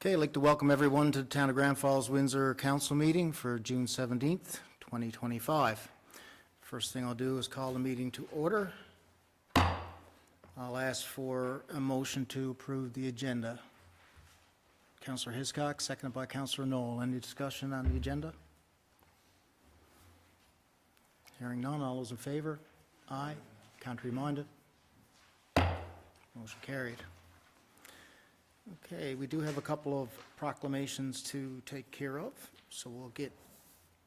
Okay, I'd like to welcome everyone to the Town of Grand Falls-Windsor Council meeting for June 17th, 2025. First thing I'll do is call the meeting to order. I'll ask for a motion to approve the agenda. Councillor Hiscock, seconded by Councillor Knoll. Any discussion on the agenda? Hearing none, all those in favor? Aye. Contrary-minded? Motion carried. Okay, we do have a couple of proclamations to take care of, so we'll get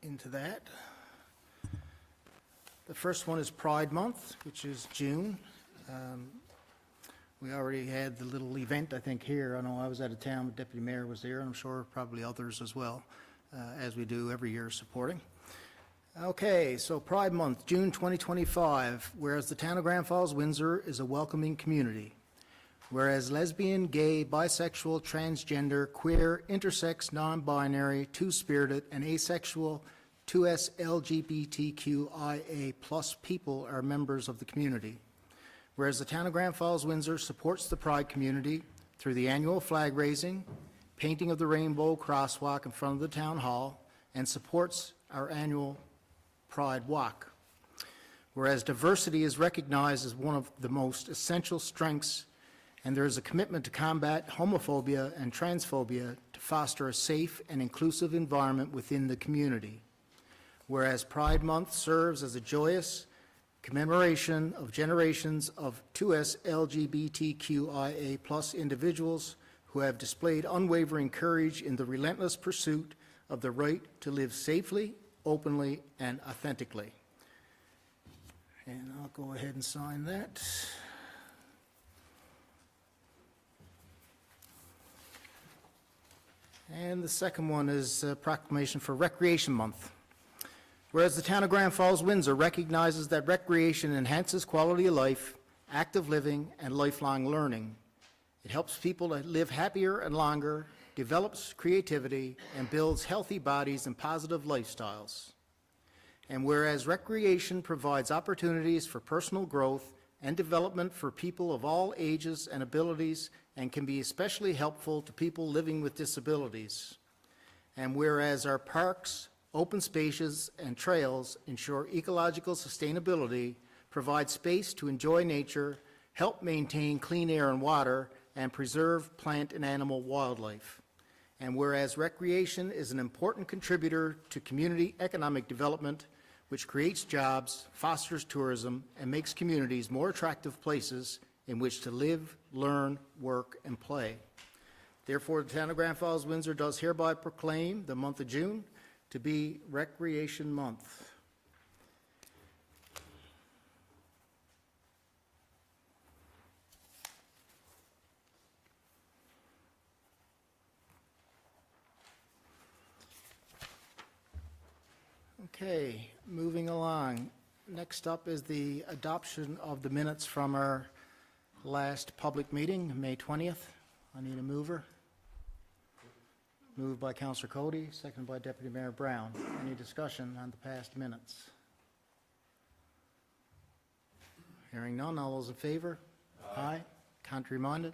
into that. The first one is Pride Month, which is June. We already had the little event, I think, here. I know I was out of town, the Deputy Mayor was there, and I'm sure probably others as well, as we do every year supporting. Okay, so Pride Month, June 2025, whereas the Town of Grand Falls-Windsor is a welcoming community. Whereas lesbian, gay, bisexual, transgender, queer, intersex, non-binary, two-spirited, and asexual 2S LGBTQIA+ people are members of the community. Whereas the Town of Grand Falls-Windsor supports the Pride community through the annual flag raising, painting of the rainbow crosswalk in front of the Town Hall, and supports our annual Pride Walk. Whereas diversity is recognized as one of the most essential strengths, and there is a commitment to combat homophobia and transphobia to foster a safe and inclusive environment within the community. Whereas Pride Month serves as a joyous commemoration of generations of 2S LGBTQIA+ individuals who have displayed unwavering courage in the relentless pursuit of the right to live safely, openly, and authentically. And I'll go ahead and sign that. And the second one is a proclamation for Recreation Month. Whereas the Town of Grand Falls-Windsor recognizes that recreation enhances quality of life, active living, and lifelong learning. It helps people to live happier and longer, develops creativity, and builds healthy bodies and positive lifestyles. And whereas recreation provides opportunities for personal growth and development for people of all ages and abilities, and can be especially helpful to people living with disabilities. And whereas our parks, open spaces, and trails ensure ecological sustainability, provide space to enjoy nature, help maintain clean air and water, and preserve plant and animal wildlife. And whereas recreation is an important contributor to community economic development, which creates jobs, fosters tourism, and makes communities more attractive places in which to live, learn, work, and play. Therefore, the Town of Grand Falls-Windsor does hereby proclaim the month of June to be Recreation Month. Okay, moving along. Next up is the adoption of the minutes from our last public meeting, May 20th. I need a mover. Moved by Councillor Cody, seconded by Deputy Mayor Brown. Any discussion on the past minutes? Hearing none, all those in favor? Aye. Contrary-minded?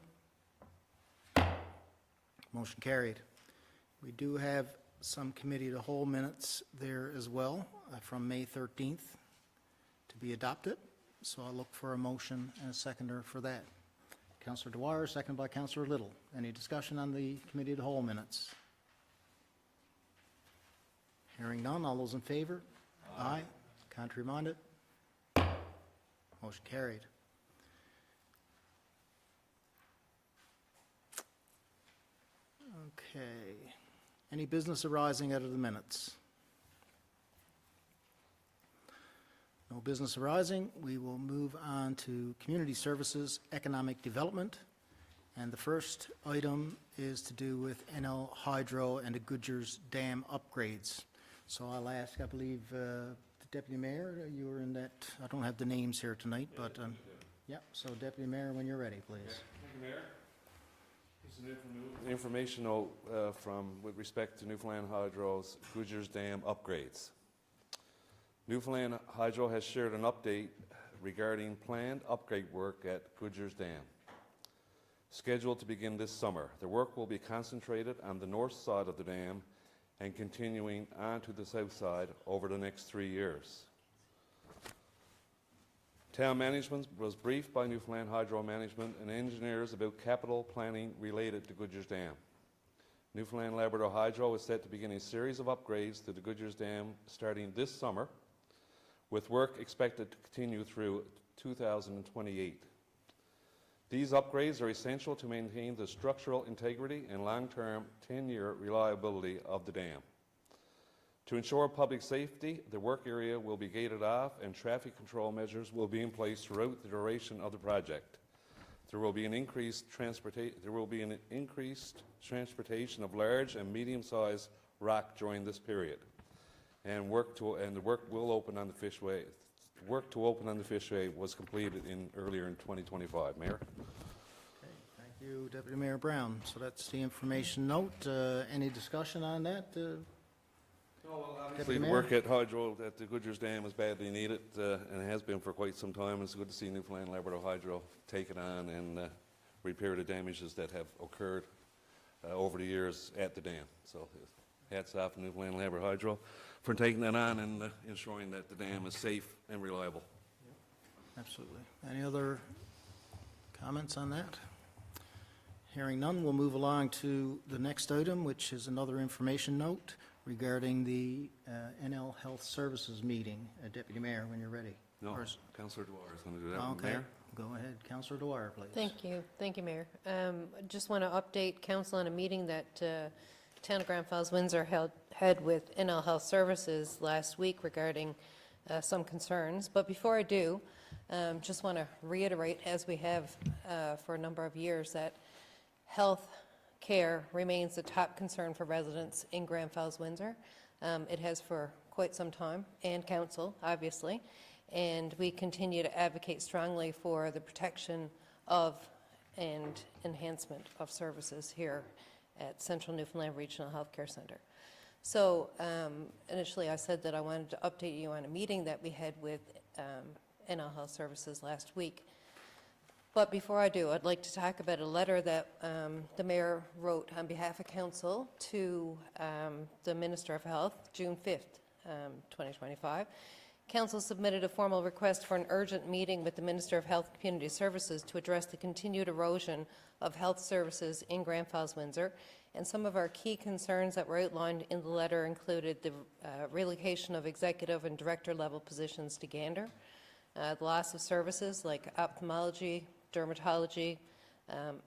Motion carried. We do have some committee of the whole minutes there as well from May 13th to be adopted. So I'll look for a motion and a seconder for that. Councillor Dwyer, seconded by Councillor Little. Any discussion on the committee of the whole minutes? Hearing none, all those in favor? Aye. Contrary-minded? Motion carried. Okay. Any business arising out of the minutes? No business arising. We will move on to Community Services, Economic Development. And the first item is to do with NL Hydro and the Goodyear's Dam upgrades. So I'll ask, I believe, the Deputy Mayor, you were in that, I don't have the names here tonight, but, yeah, so Deputy Mayor, when you're ready, please. Okay. Thank you, Mayor. Here's some informational with respect to Newfoundland Hydro's Goodyear's Dam upgrades. Newfoundland Hydro has shared an update regarding planned upgrade work at Goodyear's Dam. scheduled to begin this summer. The work will be concentrated on the north side of the dam and continuing on to the south side over the next 3 years. Town management was briefed by Newfoundland Hydro Management and engineers about capital planning related to Goodyear's Dam. Newfoundland Labrador Hydro is set to begin a series of upgrades to the Goodyear's Dam starting this summer, with work expected to continue through 2028. These upgrades are essential to maintain the structural integrity and long-term 10-year reliability of the dam. To ensure public safety, the work area will be gated off and traffic control measures will be in place throughout the duration of the project. There will be an increased transportation of large and medium-sized rock during this period, and the work will open on the fishway. Work to open on the fishway was completed earlier in 2025. Mayor. Okay, thank you, Deputy Mayor Brown. So that's the information note. Any discussion on that? Obviously, the work at Hydro at the Goodyear's Dam is badly needed, and it has been for quite some time. It's good to see Newfoundland Labrador Hydro take it on and repair the damages that have occurred over the years at the dam. So hats off to Newfoundland Labrador Hydro for taking that on and ensuring that the dam is safe and reliable. Absolutely. Any other comments on that? Hearing none, we'll move along to the next item, which is another information note regarding the NL Health Services meeting. Deputy Mayor, when you're ready. No, Councillor Dwyer is going to do that. Okay. Mayor? Go ahead, Councillor Dwyer, please. Thank you, Mayor. I just want to update Council on a meeting that Town of Grand Falls-Windsor had with NL Health Services last week regarding some concerns. But before I do, just want to reiterate, as we have for a number of years, that health care remains the top concern for residents in Grand Falls-Windsor. It has for quite some time, and Council, obviously. And we continue to advocate strongly for the protection of and enhancement of services here at Central Newfoundland Regional Healthcare Centre. So initially I said that I wanted to update you on a meeting that we had with NL Health Services last week. But before I do, I'd like to talk about a letter that the Mayor wrote on behalf of Council to the Minister of Health, June 5th, 2025. Council submitted a formal request for an urgent meeting with the Minister of Health and Community Services to address the continued erosion of health services in Grand Falls-Windsor. And some of our key concerns that were outlined in the letter included the relocation of executive and director level positions to Gander, the loss of services like ophthalmology, dermatology,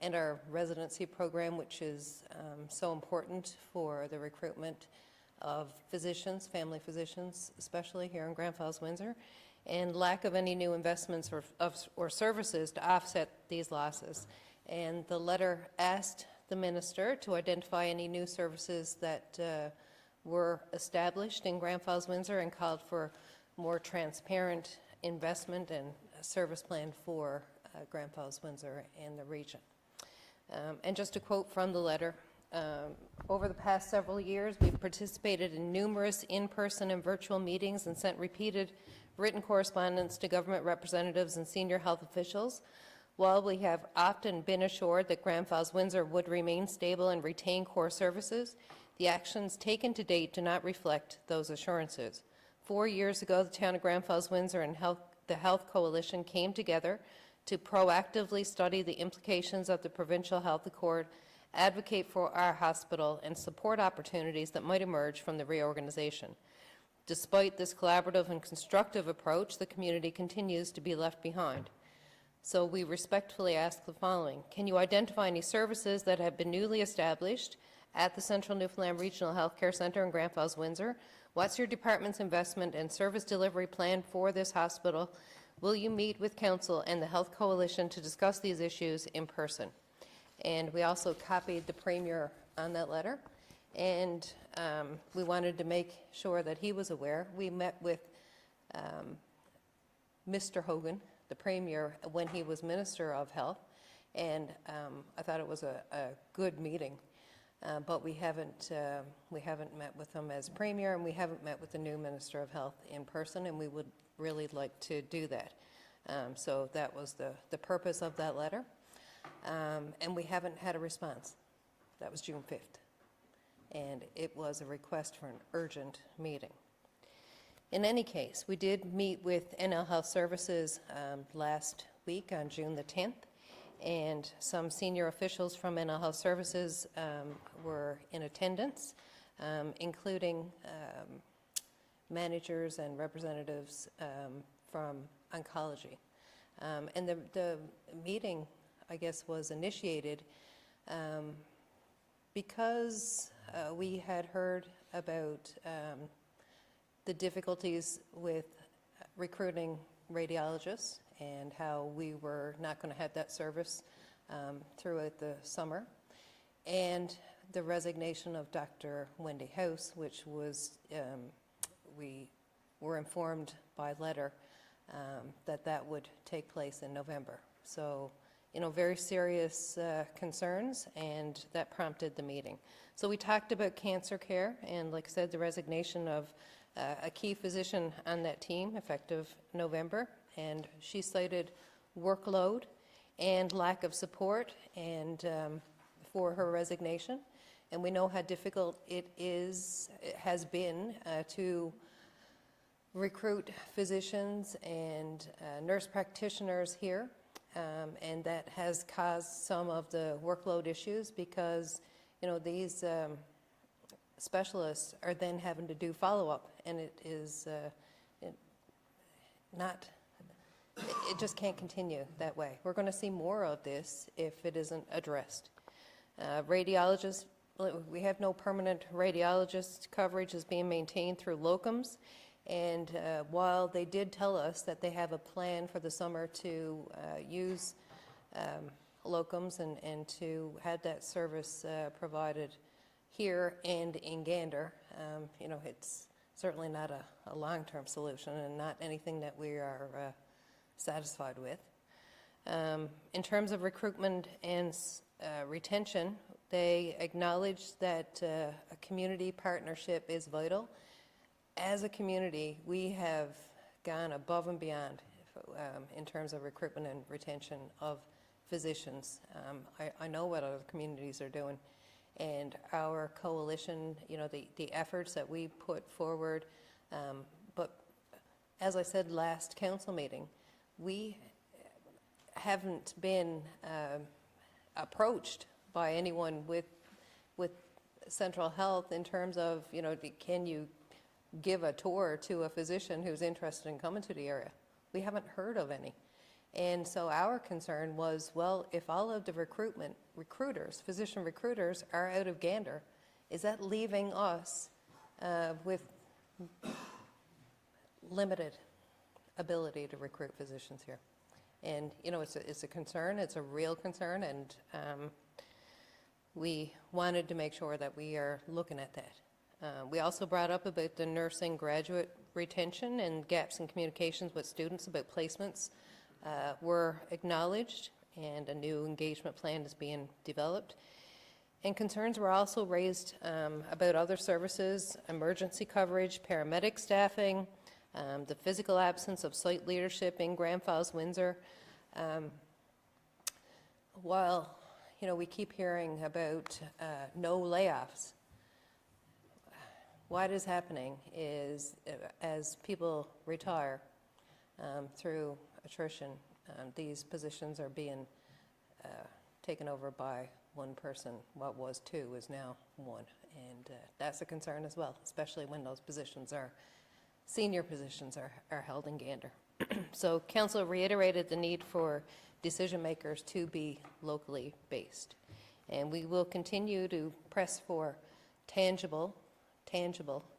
and our residency program, which is so important for the recruitment of physicians, family physicians, especially here in Grand Falls-Windsor, and lack of any new investments or services to offset these losses. And the letter asked the Minister to identify any new services that were established in Grand Falls-Windsor and called for more transparent investment and a service plan for Grand Falls-Windsor and the region. And just a quote from the letter, over the past several years, we've participated in numerous in-person and virtual meetings and sent repeated written correspondence to government representatives and senior health officials. While we have often been assured that Grand Falls-Windsor would remain stable and retain core services, the actions taken to date do not reflect those assurances. 4 years ago, the town of Grand Falls-Windsor and the Health Coalition came together to proactively study the implications of the Provincial Health Accord, advocate for our hospital, and support opportunities that might emerge from the reorganization. Despite this collaborative and constructive approach, the community continues to be left behind. So we respectfully ask the following. Can you identify any services that have been newly established at the Central Newfoundland Regional Healthcare Centre in Grand Falls-Windsor? What's your department's investment and service delivery plan for this hospital? Will you meet with Council and the Health Coalition to discuss these issues in person? And we also copied the Premier on that letter, and we wanted to make sure that he was aware. We met with Mr. Hogan, the Premier, when he was Minister of Health, and I thought it was a good meeting. But we haven't met with him as Premier, and we haven't met with the new Minister of Health in person, and we would really like to do that. So that was the purpose of that letter. and we haven't had a response. That was June 5th, and it was a request for an urgent meeting. In any case, we did meet with NL Health Services last week on June the 10th, and some senior officials from NL Health Services were in attendance, including managers and representatives from oncology. And the meeting, I guess, was initiated because we had heard about the difficulties with recruiting radiologists and how we were not going to have that service throughout the summer, and the resignation of Dr. Wendy House, which was, we were informed by letter that would take place in November. So, you know, very serious concerns, and that prompted the meeting. So we talked about cancer care, and like I said, the resignation of a key physician on that team effective November, and she cited workload and lack of support and for her resignation. And we know how difficult it has been to recruit physicians and nurse practitioners here, and that has caused some of the workload issues because, you know, these specialists are then having to do follow-up, and it is it just can't continue that way. We're going to see more of this if it isn't addressed. Radiologists, we have no permanent radiologist coverage is being maintained through locums, and while they did tell us that they have a plan for the summer to use locums and to have that service provided here and in Gander, you know, it's certainly not a long-term solution and not anything that we are satisfied with. In terms of recruitment and retention, they acknowledge that a community partnership is vital. As a community, we have gone above and beyond in terms of recruitment and retention of physicians. I know what other communities are doing, and our coalition, you know, the efforts that we put forward, but as I said last council meeting, we haven't been approached by anyone with Central Health in terms of, you know, can you give a tour to a physician who's interested in coming to the area? We haven't heard of any. And so our concern was, well, if all of the physician recruiters are out of Gander, is that leaving us with limited ability to recruit physicians here? And, you know, it's a concern, it's a real concern, and we wanted to make sure that we are looking at that. We also brought up about the nursing graduate retention and gaps in communications with students about placements were acknowledged, and a new engagement plan is being developed. And concerns were also raised about other services, emergency coverage, paramedic staffing, the physical absence of site leadership in Grand Falls-Windsor. While, you know, we keep hearing about no layoffs, what is happening is as people retire through attrition, these positions are being taken over by one person. What was two is now one, and that's a concern as well, especially when those positions are, senior positions are held in Gander. So council reiterated the need for decision makers to be locally based, and we will continue to press for tangible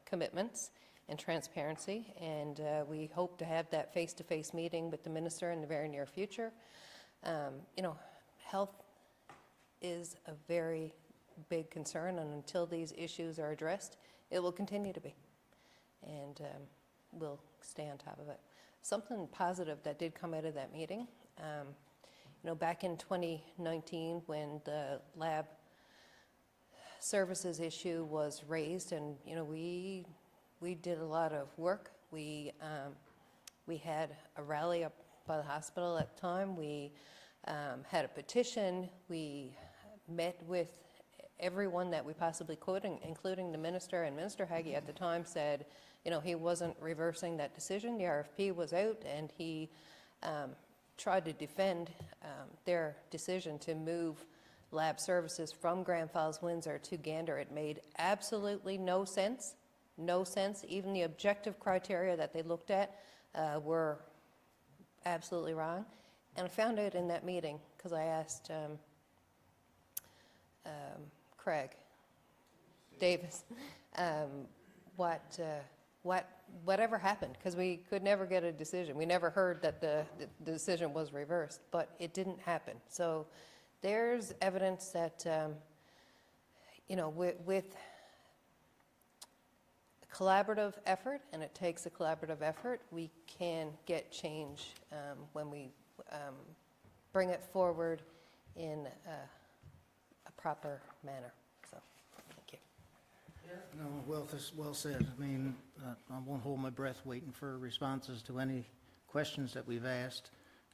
commitments and transparency, and we hope to have that face-to-face meeting with the minister in the very near future. You know, health is a very big concern, and until these issues are addressed, it will continue to be, and we'll stay on top of it. Something positive that did come out of that meeting, you know, back in 2019 when the lab services issue was raised, and, you know, we did a lot of work. We had a rally up by the hospital at the time. We had a petition. We met with everyone that we possibly could, including the minister, and Minister Haggie at the time said, you know, he wasn't reversing that decision. The RFP was out, and he tried to defend their decision to move lab services from Grand Falls-Windsor to Gander. It made absolutely no sense, no sense. Even the objective criteria that they looked at were absolutely wrong. And I found out in that meeting, because I asked Craig Davis whatever happened, because we could never get a decision. We never heard that the decision was reversed, but it didn't happen. So there's evidence that, you know, with collaborative effort, and it takes a collaborative effort, we can get change when we bring it forward in a proper manner. So, thank you. No, well said. I mean, I won't hold my breath waiting for responses to any questions that we've asked.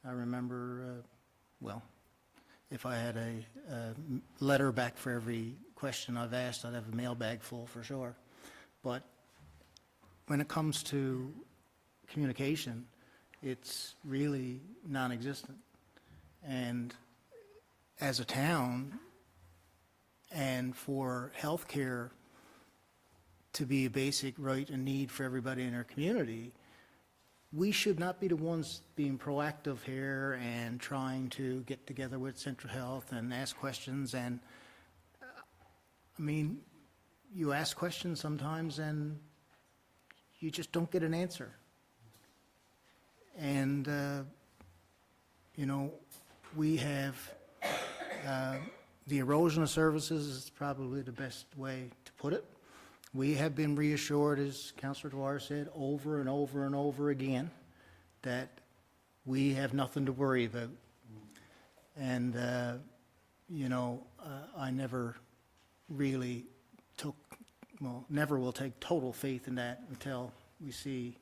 I remember, well, if I had a letter back for every question I've asked, I'd have a mailbag full for sure. But when it comes to communication, it's really non-existent. And as a town, and for healthcare to be a basic right and need for everybody in our community, we should not be the ones being proactive here and trying to get together with Central Health and ask questions. And I mean, you ask questions sometimes and you just don't get an answer. And, you know, we have the erosion of services is probably the best way to put it. We have been reassured, as Councillor Dwyer said, over and over and over again, that we have nothing to worry about. And, you know, I never really took, well, never will take total faith in that until we see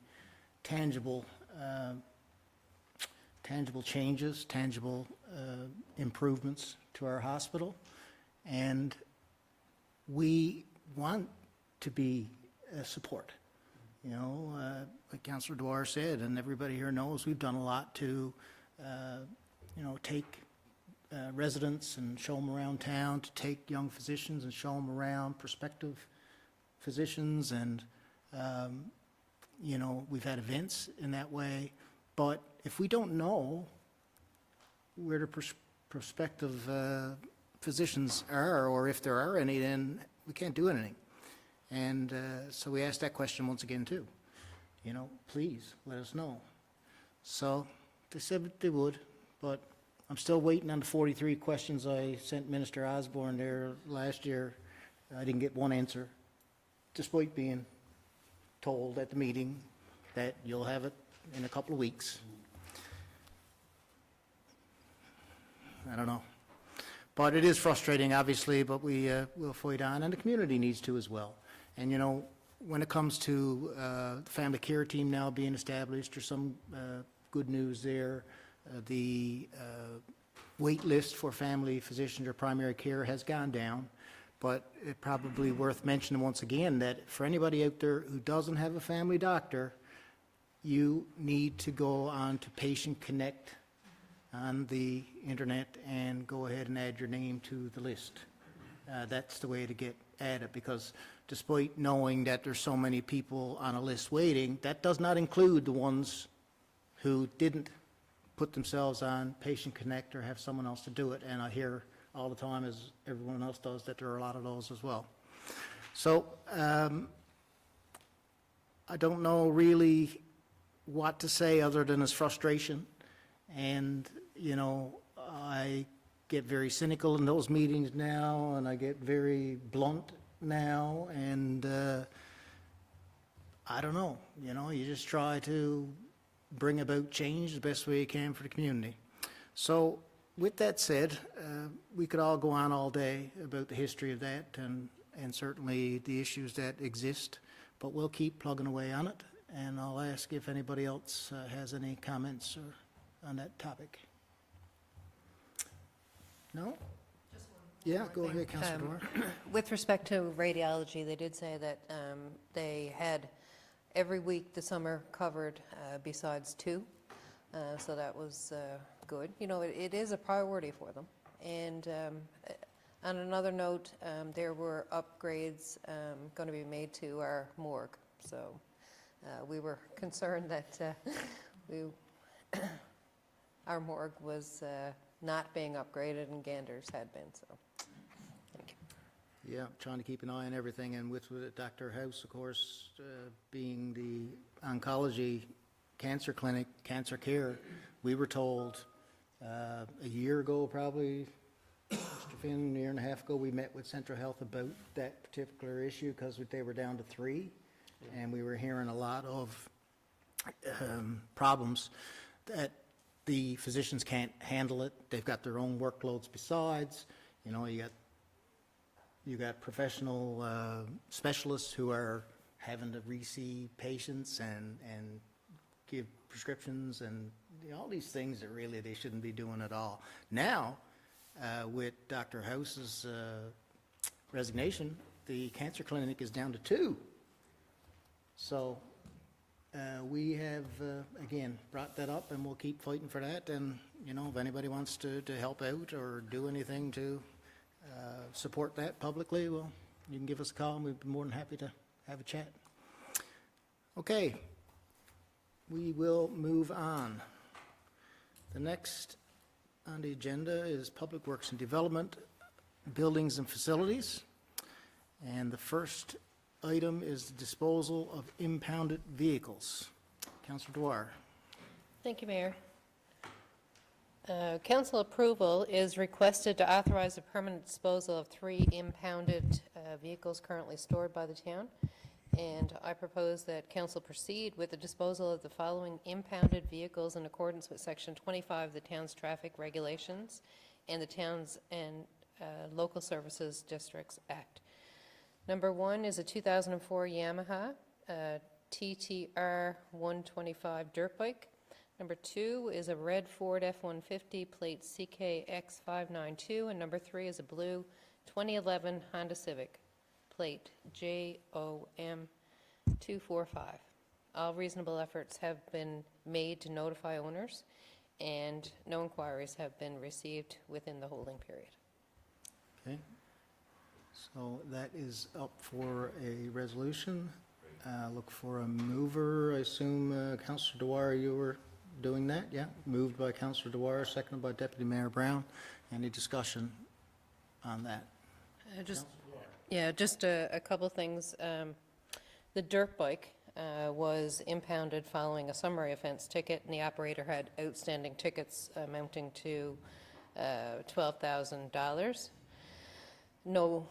tangible changes, tangible improvements to our hospital. And we want to be a support. You know, like Councillor Dwyer said, and everybody here knows, we've done a lot to, you know, take residents and show them around town, to take young physicians and show them around, prospective physicians, and, you know, we've had events in that way. But if we don't know where the prospective physicians are, or if there are any, then we can't do anything. And so we asked that question once again too. You know, please let us know. So they said that they would, but I'm still waiting on the 43 questions I sent Minister Osborne there last year. I didn't get one answer, despite being told at the meeting that you'll have it in a couple of weeks. I don't know. But it is frustrating, obviously, but we will fight on, and the community needs to as well. And, you know, when it comes to the family care team now being established, there's some good news there. The wait list for family physicians or primary care has gone down, but it's probably worth mentioning once again that for anybody out there who doesn't have a family doctor, you need to go on to Patient Connect on the internet and go ahead and add your name to the list. That's the way to get added, because despite knowing that there's so many people on a list waiting, that does not include the ones who didn't put themselves on Patient Connect or have someone else to do it. And I hear all the time, as everyone else does, that there are a lot of those as well. So I don't know really what to say other than it's frustration. And, you know, I get very cynical in those meetings now, and I get very blunt now, and I don't know, you know, you just try to bring about change the best way you can for the community. So with that said, we could all go on all day about the history of that and certainly the issues that exist, but we'll keep plugging away on it, and I'll ask if anybody else has any comments on that topic. No? Yeah, go ahead, Councillor Dwyer. With respect to radiology, they did say that they had every week this summer covered besides 2. So that was good. You know, it is a priority for them. And on another note, there were upgrades going to be made to our morgue. So we were concerned that our morgue was not being upgraded, and Ganders had been. So, thank you. Yeah, trying to keep an eye on everything, and with Dr. House, of course, being the oncology cancer clinic, cancer care, we were told a year ago, probably, Mr. Finn, a year and a half ago, we met with Central Health about that particular issue because they were down to 3, and we were hearing a lot of problems that the physicians can't handle it. They've got their own workloads besides. You know, you got professional specialists who are having to re-see patients and give prescriptions and all these things that really they shouldn't be doing at all. Now, with Dr. House's resignation, the cancer clinic is down to 2. So we have, again, brought that up, and we'll keep fighting for that. And, you know, if anybody wants to help out or do anything to support that publicly, well, you can give us a call, and we'd be more than happy to have a chat. Okay, we will move on. The next on the agenda is Public Works and Development, Buildings and Facilities. And the first item is the disposal of impounded vehicles. Councillor Dwyer. Thank you, Mayor. Council approval is requested to authorize the permanent disposal of 3 impounded vehicles currently stored by the town. And I propose that council proceed with the disposal of the following impounded vehicles in accordance with Section 25 of the town's traffic regulations and the Towns and Local Services Districts Act. Number 1 is a 2004 Yamaha TTR 125 dirt bike. Number 2 is a red Ford F-150 plate CKX592, and number 3 is a blue 2011 Honda Civic plate JOM245. All reasonable efforts have been made to notify owners, and no inquiries have been received within the holding period. Okay. So that is up for a resolution. Look for a mover. I assume, Councillor Dwyer, you were doing that? Yeah. Moved by Councillor Dwyer, seconded by Deputy Mayor Brown. Any discussion on that? Just a couple things. The dirt bike was impounded following a summary offense ticket, and the operator had outstanding tickets amounting to $12,000. No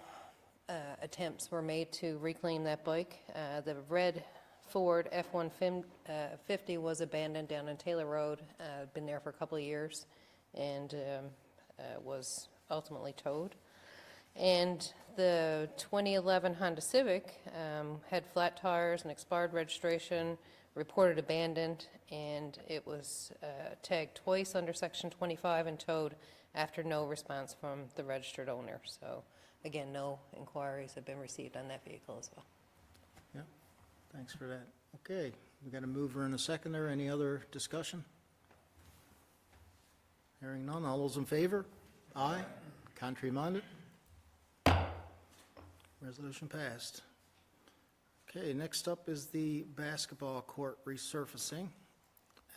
attempts were made to reclaim that bike. The red Ford F-150 was abandoned down on Taylor Road, been there for a couple of years, and was ultimately towed. And the 2011 Honda Civic had flat tires and expired registration, reported abandoned, and it was tagged twice under Section 25 and towed after no response from the registered owner. So, again, no inquiries have been received on that vehicle as well. Yeah, thanks for that. Okay, we got a mover and a seconder. Any other discussion? Hearing none. All those in favor? Aye. Contrary minded? Resolution passed. Okay, next up is the basketball court resurfacing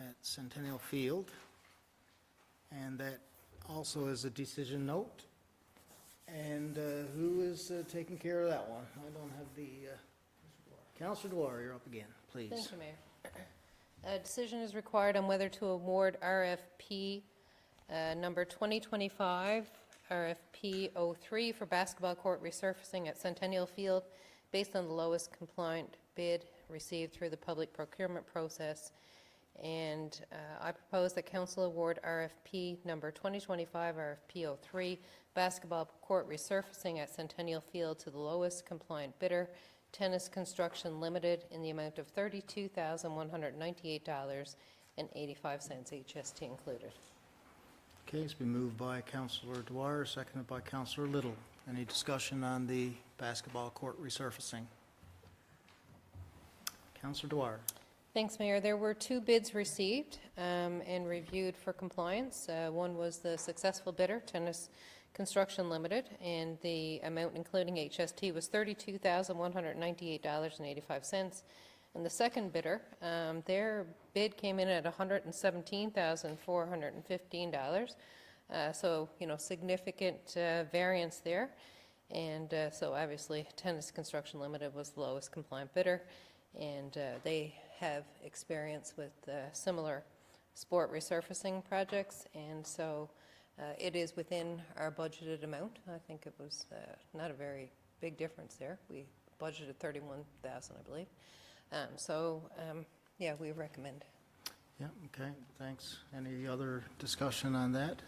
at Centennial Field. And that also is a decision note. And who is taking care of that one? I don't have the, Councillor Dwyer, you're up again, please. Thank you, Mayor. A decision is required on whether to award RFP number 2025 RFP 03 for basketball court resurfacing at Centennial Field based on the lowest compliant bid received through the public procurement process. And I propose that council award RFP number 2025 RFP 03 basketball court resurfacing at Centennial Field to the lowest compliant bidder, Tennis Construction Limited, in the amount of $32,198.85, HST included. Okay, it's been moved by Councillor Dwyer, seconded by Councillor Little. Any discussion on the basketball court resurfacing? Councillor Dwyer. Thanks, Mayor. There were 2 bids received and reviewed for compliance. One was the successful bidder, Tennis Construction Limited, and the amount including HST was $32,198.85. And the second bidder, their bid came in at $117,415. So, significant variance there. And so obviously Tennis Construction Limited was the lowest compliant bidder, and they have experience with similar sport resurfacing projects, and so it is within our budgeted amount. I think it was not a very big difference there. We budgeted $31,000, I believe. Yeah, we recommend. Yeah, okay, thanks. Any other discussion on that?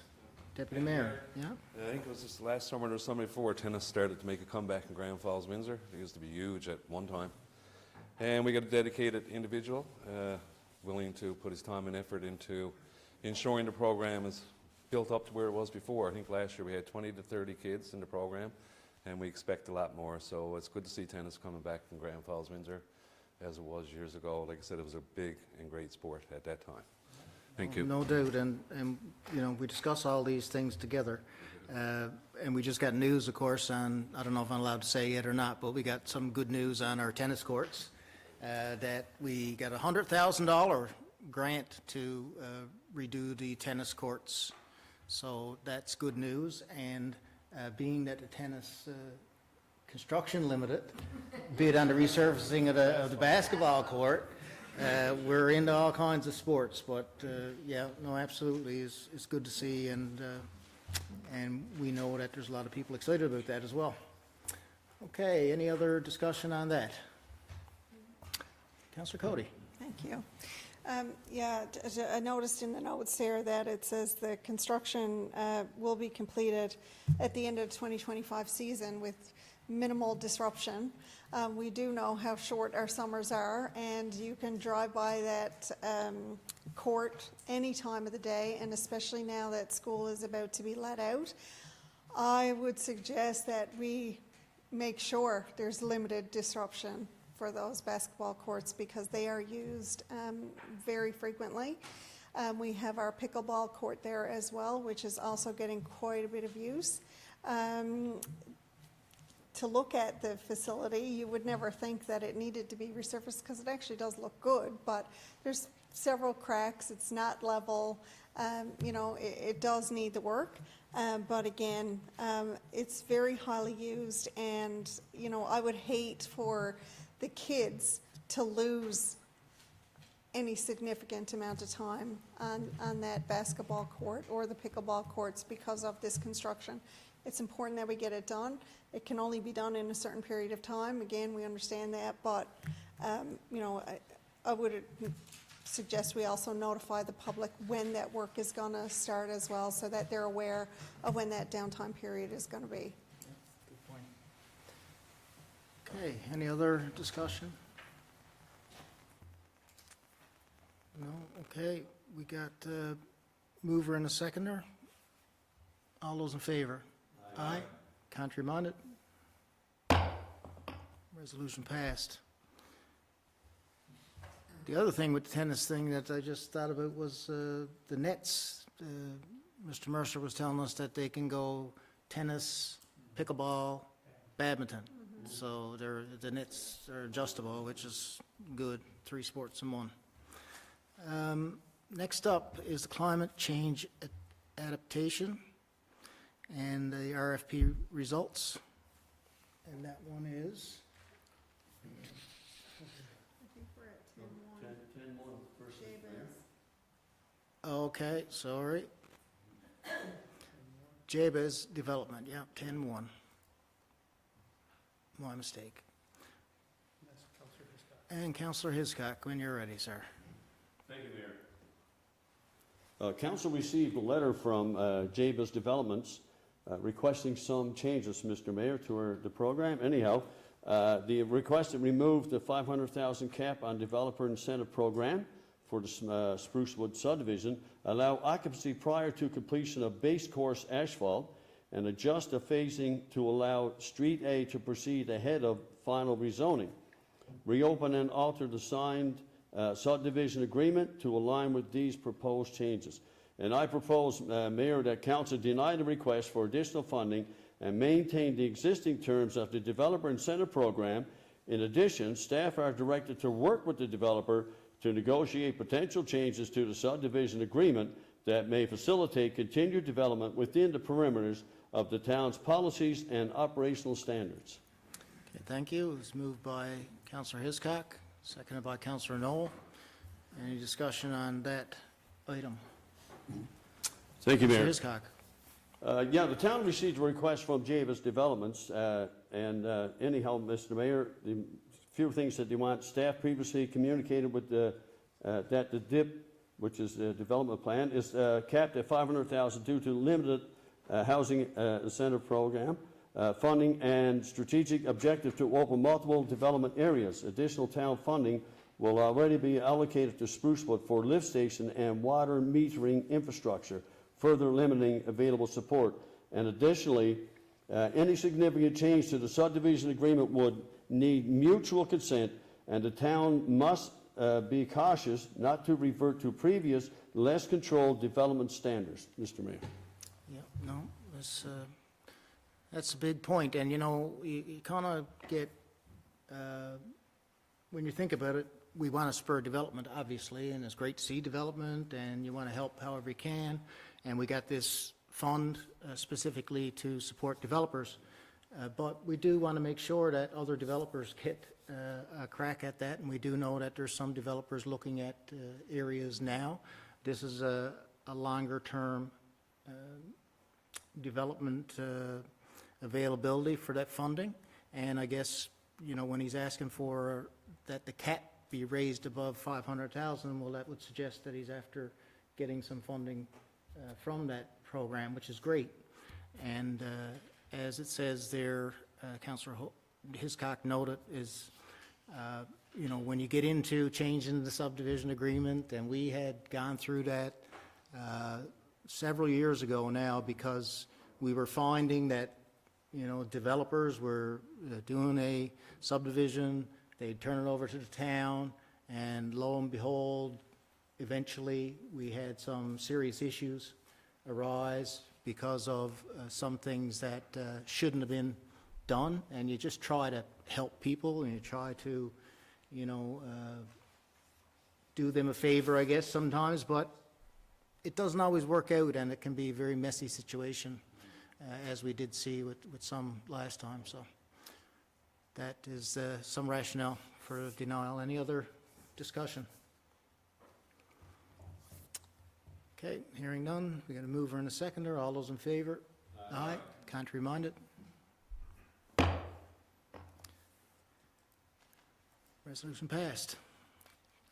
Deputy Mayor, yeah? I think it was just last summer or summer before, tennis started to make a comeback in Grand Falls-Windsor. It used to be huge at one time. And we got a dedicated individual willing to put his time and effort into ensuring the program is built up to where it was before. I think last year we had 20 to 30 kids in the program, and we expect a lot more. So it's good to see tennis coming back in Grand Falls-Windsor as it was years ago. Like I said, it was a big and great sport at that time. Thank you. No doubt, and we discuss all these things together, and we just got news, of course, on, I don't know if I'm allowed to say it or not, but we got some good news on our tennis courts, that we got a $100,000 grant to redo the tennis courts, so that's good news, and being that the Tennis Construction Limited bid on the resurfacing of the basketball court, we're into all kinds of sports, but yeah, no, absolutely, it's good to see, and we know that there's a lot of people excited about that as well. Okay, any other discussion on that? Councillor Cody. Thank you. Yeah, I noticed in the notes there that it says the construction will be completed at the end of the 2025 season with minimal disruption. We do know how short our summers are, and you can drive by that court any time of the day, and especially now that school is about to be let out. I would suggest that we make sure there's limited disruption for those basketball courts because they are used very frequently. We have our pickleball court there as well, which is also getting quite a bit of use. To look at the facility, you would never think that it needed to be resurfaced because it actually does look good, but there's several cracks, it's not level, it does need the work, but again, it's very highly used, and I would hate for the kids to lose any significant amount of time on that basketball court or the pickleball courts because of this construction. It's important that we get it done. It can only be done in a certain period of time. Again, we understand that, but I would suggest we also notify the public when that work is going to start as well, so that they're aware of when that downtime period is going to be. Good point. Okay, any other discussion? No, okay, we got mover and a seconder. All those in favor? Aye. Contrary minded? Resolution passed. The other thing with the tennis thing that I just thought about was the nets. Mr. Mercer was telling us that they can go tennis, pickleball, badminton. So the nets are adjustable, which is good, 3 sports in one. Next up is the climate change adaptation and the RFP results. And that one is? I think we're at 10-1. Okay, sorry. Jabez Development, yeah, 10-1. My mistake. And Councillor Hiscock, when you're ready, sir. Thank you, Mayor. Council received a letter from Jabez Developments requesting some changes, Mr. Mayor, to the program. Anyhow, the request to remove the $500,000 cap on developer incentive program, for the Sprucewood subdivision, allow occupancy prior to completion of base course asphalt, and adjust the phasing to allow Street A to proceed ahead of final rezoning. Reopen and alter the signed subdivision agreement to align with these proposed changes. And I propose, Mayor, that Council deny the request for additional funding and maintain the existing terms of the Developer Incentive Program. In addition, staff are directed to work with the developer to negotiate potential changes to the subdivision agreement that may facilitate continued development within the perimeters of the town's policies and operational standards. Okay, thank you. It was moved by Councillor Hiscock, seconded by Councillor Knoll. Any discussion on that item? Thank you, Mayor. Councillor Hiscock. Yeah, the town received a request from Javis Developments, anyhow, Mr. Mayor, the few things that they want. Staff previously communicated with that the DIP, which is the development plan, is capped at $500,000 due to limited housing incentive program funding and strategic objective to open multiple development areas. Additional town funding will already be allocated to Sprucewood for lift station and water metering infrastructure, further limiting available support. And additionally, any significant change to the subdivision agreement would need mutual consent, and the town must be cautious not to revert to previous, less controlled development standards. Mr. Mayor. Yeah, no, that's a big point. And, you know, you kind of get, when you think about it, we want to spur development, obviously, and it's great to see development, and you want to help however you can. And we got this fund specifically to support developers. But we do want to make sure that other developers get a crack at that, and we do know that there's some developers looking at areas now. This is a longer-term development availability for that funding, and I guess, you know, when he's asking for that the cap be raised above 500,000, well, that would suggest that he's after getting some funding from that program, which is great. And as it says there, Councillor Hiscock noted, is you know, when you get into changing the subdivision agreement, and we had gone through that several years ago now, because we were finding that, you know, developers were doing a subdivision, they'd turn it over to the town, and lo and behold, eventually we had some serious issues arise because of some things that shouldn't have been done. And you just try to help people, and you try to, you know, do them a favor, I guess, sometimes, but it doesn't always work out, and it can be a very messy situation, as we did see with some last time. So that is some rationale for denial. Any other discussion? Okay, hearing none, we got a mover and a seconder. All those in favor? Aye. Contrary minded? Resolution passed.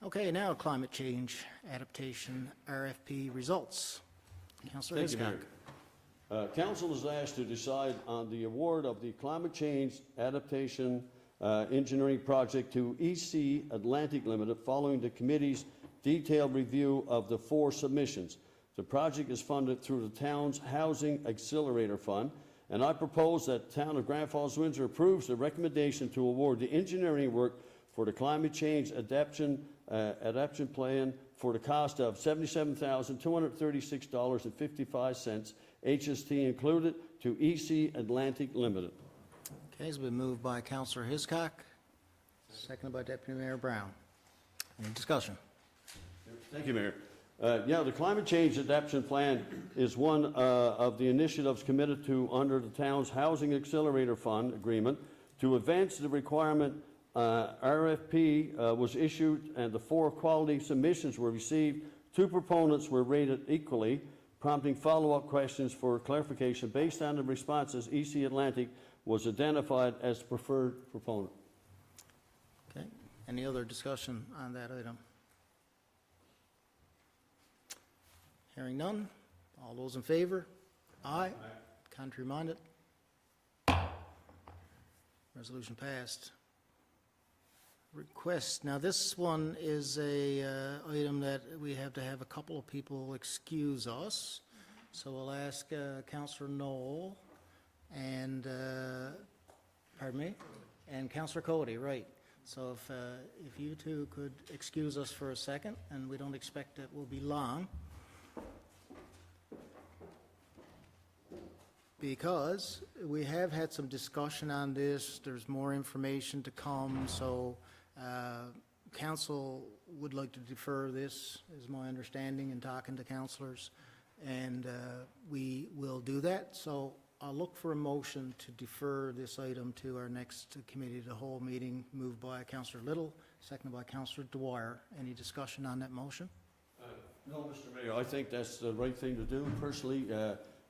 Okay, now climate change adaptation RFP results. Councillor Thank you, Hiscock. Mayor. Council is asked to decide on the award of the climate change adaptation engineering project to EC Atlantic Limited following the committee's detailed review of the 4 submissions. The project is funded through the town's Housing Accelerator Fund, and I propose that the town of Grand Falls-Windsor approves the recommendation to award the engineering work for the climate change adaptation plan for the cost of $77,236.55, HST included, to EC Atlantic Limited. Okay, it's been moved by Councillor Hiscock, seconded by Deputy Mayor Brown. Any discussion? Thank you, Mayor. Yeah, the climate change adaptation plan is one of the initiatives committed to under the town's Housing Accelerator Fund agreement to advance the requirement. RFP was issued, and the 4 quality submissions were received. 2 proponents were rated equally, prompting follow-up questions for clarification. Based on the responses, EC Atlantic was identified as the preferred proponent. Okay, any other discussion on that item? Hearing none. All those in favor? Aye. Contrary minded? Resolution passed. request. Now, this one is a item that we have to have a couple of people excuse us. So we'll ask Councillor Knoll and, pardon me, and Councillor Cody, right. So if you two could excuse us for a second, and we don't expect it will be long, because we have had some discussion on this, there's more information to come, so council would like to defer this, is my understanding in talking to councillors, and we will do that. So I'll look for a motion to defer this item to our next committee of the whole meeting, moved by Councillor Little, seconded by Councillor Dwyer. Any discussion on that motion? No, Mr. Mayor, I think that's the right thing to do. Personally,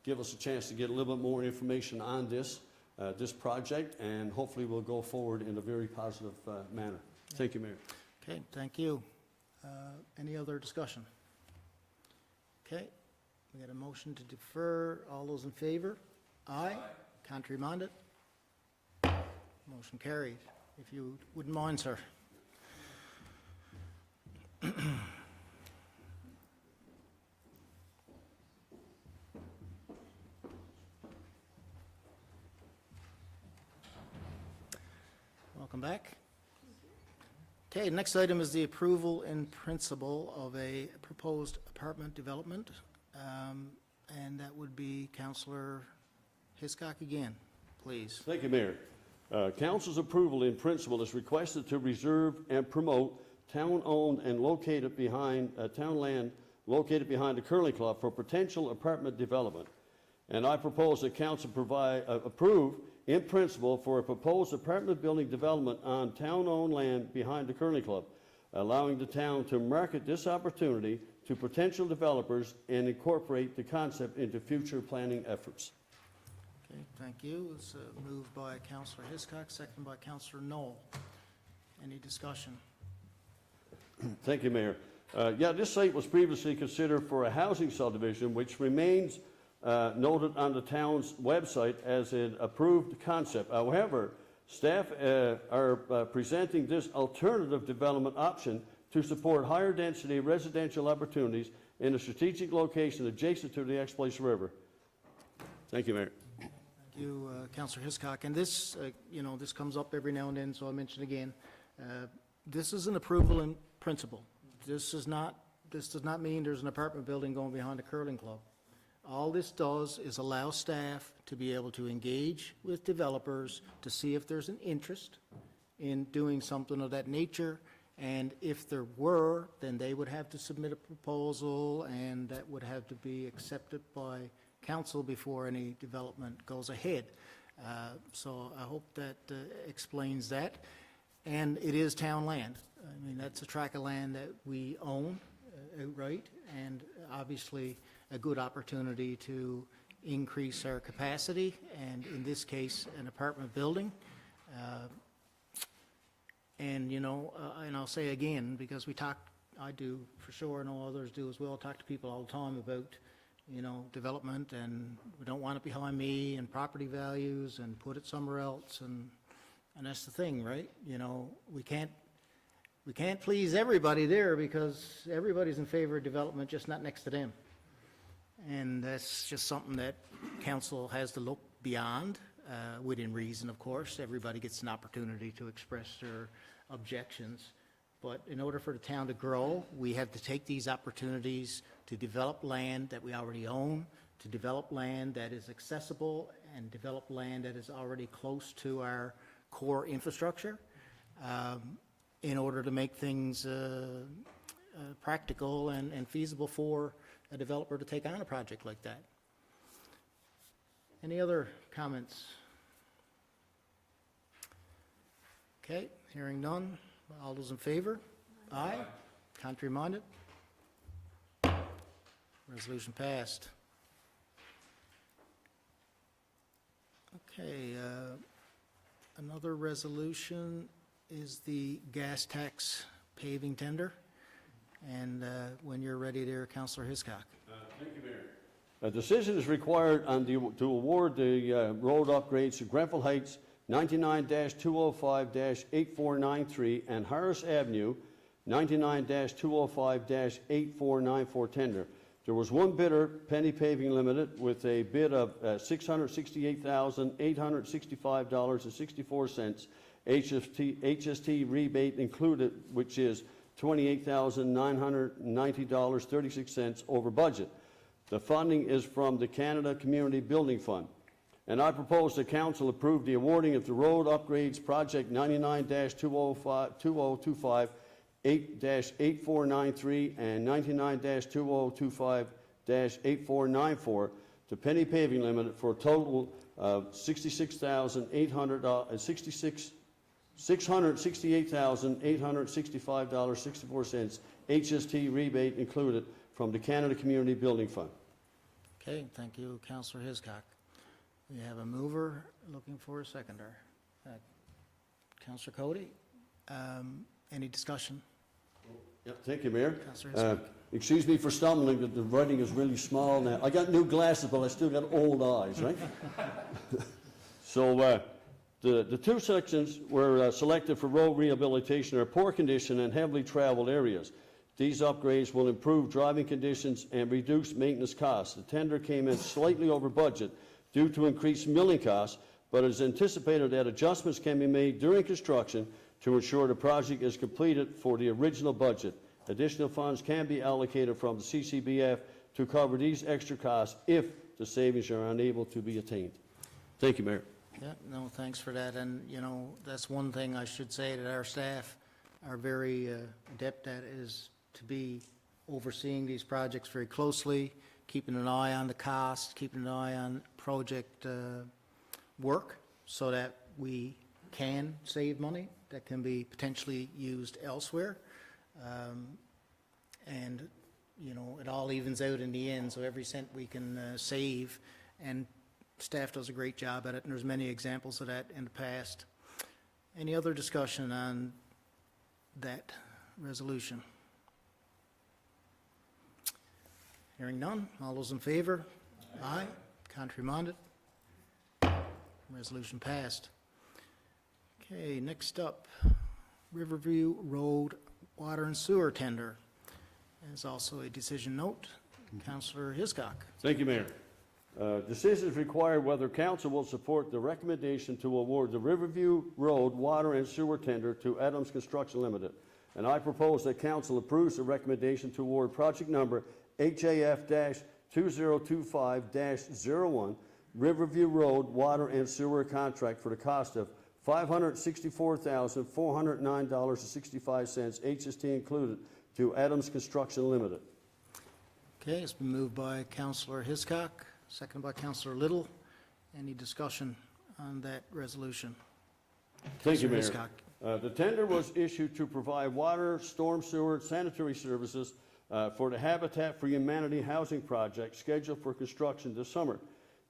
give us a chance to get a little bit more information on this project, and hopefully we'll go forward in a very positive manner. Thank you, Mayor. Okay, thank you. Any other discussion? Okay, we got a motion to defer. All those in favor? Aye. Contrary minded? Motion carried. If you wouldn't mind, sir. Welcome back. Okay, next item is the approval in principle of a proposed apartment development, and that would be Councillor Hiscock again, please. Thank you, Mayor. Council's approval in principle is requested to reserve and promote town-owned and located behind, town land located behind the Curling Club for potential apartment development. And I propose that council approve in principle for a proposed apartment building development on town-owned land behind the Curling Club, allowing the town to market this opportunity to potential developers and incorporate the concept into future planning efforts. Okay, thank you. It's moved by Councillor Hiscock, seconded by Councillor Knoll. Any discussion? Thank you, Mayor. Yeah, this site was previously considered for a housing subdivision, which remains noted on the town's website as an approved concept. However, staff are presenting this alternative development option to support higher density residential opportunities in a strategic location adjacent to the Exploits River. Thank you, Mayor. Thank you, Councillor Hiscock. And this, this comes up every now and then, so I'll mention again. This is an approval in principle. This does not mean there's an apartment building going behind a curling club. All this does is allow staff to be able to engage with developers to see if there's an interest in doing something of that nature. And if there were, then they would have to submit a proposal, and that would have to be accepted by council before any development goes ahead. So I hope that explains that. And it is town land. I mean, that's a tract of land that we own outright, and obviously a good opportunity to increase our capacity, and in this case, an apartment building. And I'll say again, because I do for sure, and all others do as well, talk to people all the time about, development, and we don't want it behind me, and property values, and put it somewhere else, and that's the thing, right? We can't please everybody there, because everybody's in favor of development, just not next to them. And that's just something that council has to look beyond, within reason, of course. Everybody gets an opportunity to express their objections. But in order for the town to grow, we have to take these opportunities to develop land that we already own, to develop land that is accessible, and develop land that is already close to our core infrastructure, in order to make things practical and feasible for a developer to take on a project like that. Any other comments? Okay, hearing none. All those in favor? Aye. Contrary minded? Resolution passed. Okay, another resolution is the gas tax paving tender. And when you're ready there, Councillor Hiscock. Thank you, Mayor. A decision is required to award the road upgrades to Grenfell Heights 99-205-8493, and Harris Avenue, 99-205-8494 tender. There was one bidder, Penny Paving Limited, with a bid of $668,865.64, HST rebate included, which is $28,990.36 over budget. The funding is from the Canada Community Building Fund. And I propose the council approve the awarding of the road upgrades project 99-2025 8-8493 and 99-2025-8494 to Penny Paving Limited for a total of $668,865.64, HST rebate included from the Canada Community Building Fund. Okay, thank you, Councillor Hiscock. We have a mover looking for a seconder. Councillor Cody, any discussion? Yep, thank you, Mayor. Councillor Hiscock. Excuse me for stumbling, but the writing is really small now. I got new glasses, but I still got old eyes, right? So the two sections were selected for road rehabilitation are poor condition and heavily traveled areas. These upgrades will improve driving conditions and reduce maintenance costs. The tender came in slightly over budget due to increased milling costs, but it is anticipated that adjustments can be made during construction to ensure the project is completed for the original budget. Additional funds can be allocated from the CCBF to cover these extra costs if the savings are unable to be attained. Thank you, Mayor. Yeah, no, thanks for that. And, you know, that's one thing I should say that our staff are very adept at, is to be overseeing these projects very closely, keeping an eye on the cost, keeping an eye on project work so that we can save money that can be potentially used elsewhere. And, you know, it all evens out in the end, so every cent we can save, and staff does a great job at it, and there's many examples of that in the past. Any other discussion on that resolution? Hearing none, all those in favor? Aye. Contrary minded? Resolution passed. Okay, next up, Riverview Road Water and Sewer Tender. There's also a decision note. Councillor Hiscock. Thank you, Mayor. Decisions require whether council will support the recommendation to award the Riverview Road Water and Sewer Tender to Adams Construction Limited. And I propose that council approves the recommendation to award project number HAF-2025-01, Riverview Road Water and Sewer Contract for the cost of $564,409.65, HST included, to Adams Construction Limited. Okay, it's been moved by Councillor Hiscock, seconded by Councillor Little. Any discussion on that resolution? Thank you, Mayor. Councillor Hiscock. The tender was issued to provide water, storm sewer, sanitary services for the Habitat for Humanity housing project scheduled for construction this summer.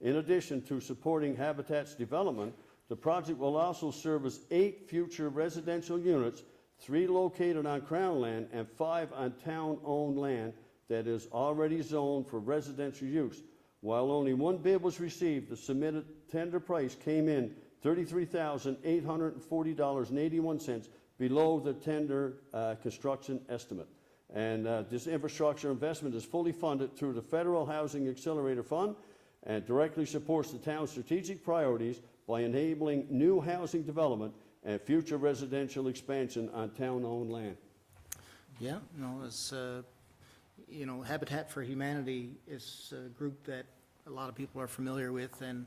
In addition to supporting Habitat's development, the project will also service 8 future residential units, 3 located on Crown land and 5 on town-owned land that is already zoned for residential use. While only one bid was received, the submitted tender price came in $33,840.81 below the tender construction estimate. And this infrastructure investment is fully funded through the Federal Housing Accelerator Fund and directly supports the town's strategic priorities by enabling new housing development and future residential expansion on town-owned land. Yeah, no, it's, you know, Habitat for Humanity is a group that a lot of people are familiar with, and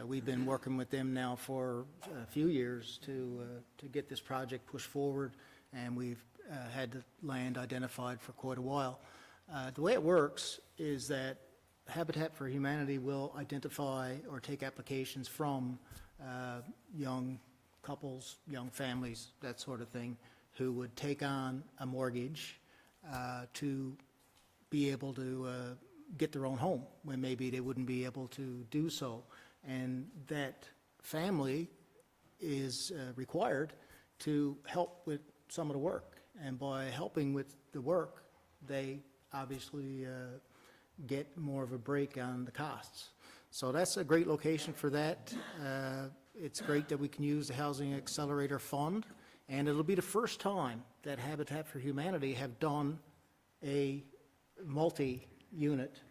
we've been working with them now for a few years to get this project pushed forward, and we've had the land identified for quite a while. The way it works is that Habitat for Humanity will identify or take applications from young couples, young families, that sort of thing, who would take on a mortgage to be able to get their own home when maybe they wouldn't be able to do so. And that family is required to help with some of the work. And by helping with the work, they obviously get more of a break on the costs. So that's a great location for that. it's great that we can use the Housing Accelerator Fund, and it'll be the first time that Habitat for Humanity have done a multi-unit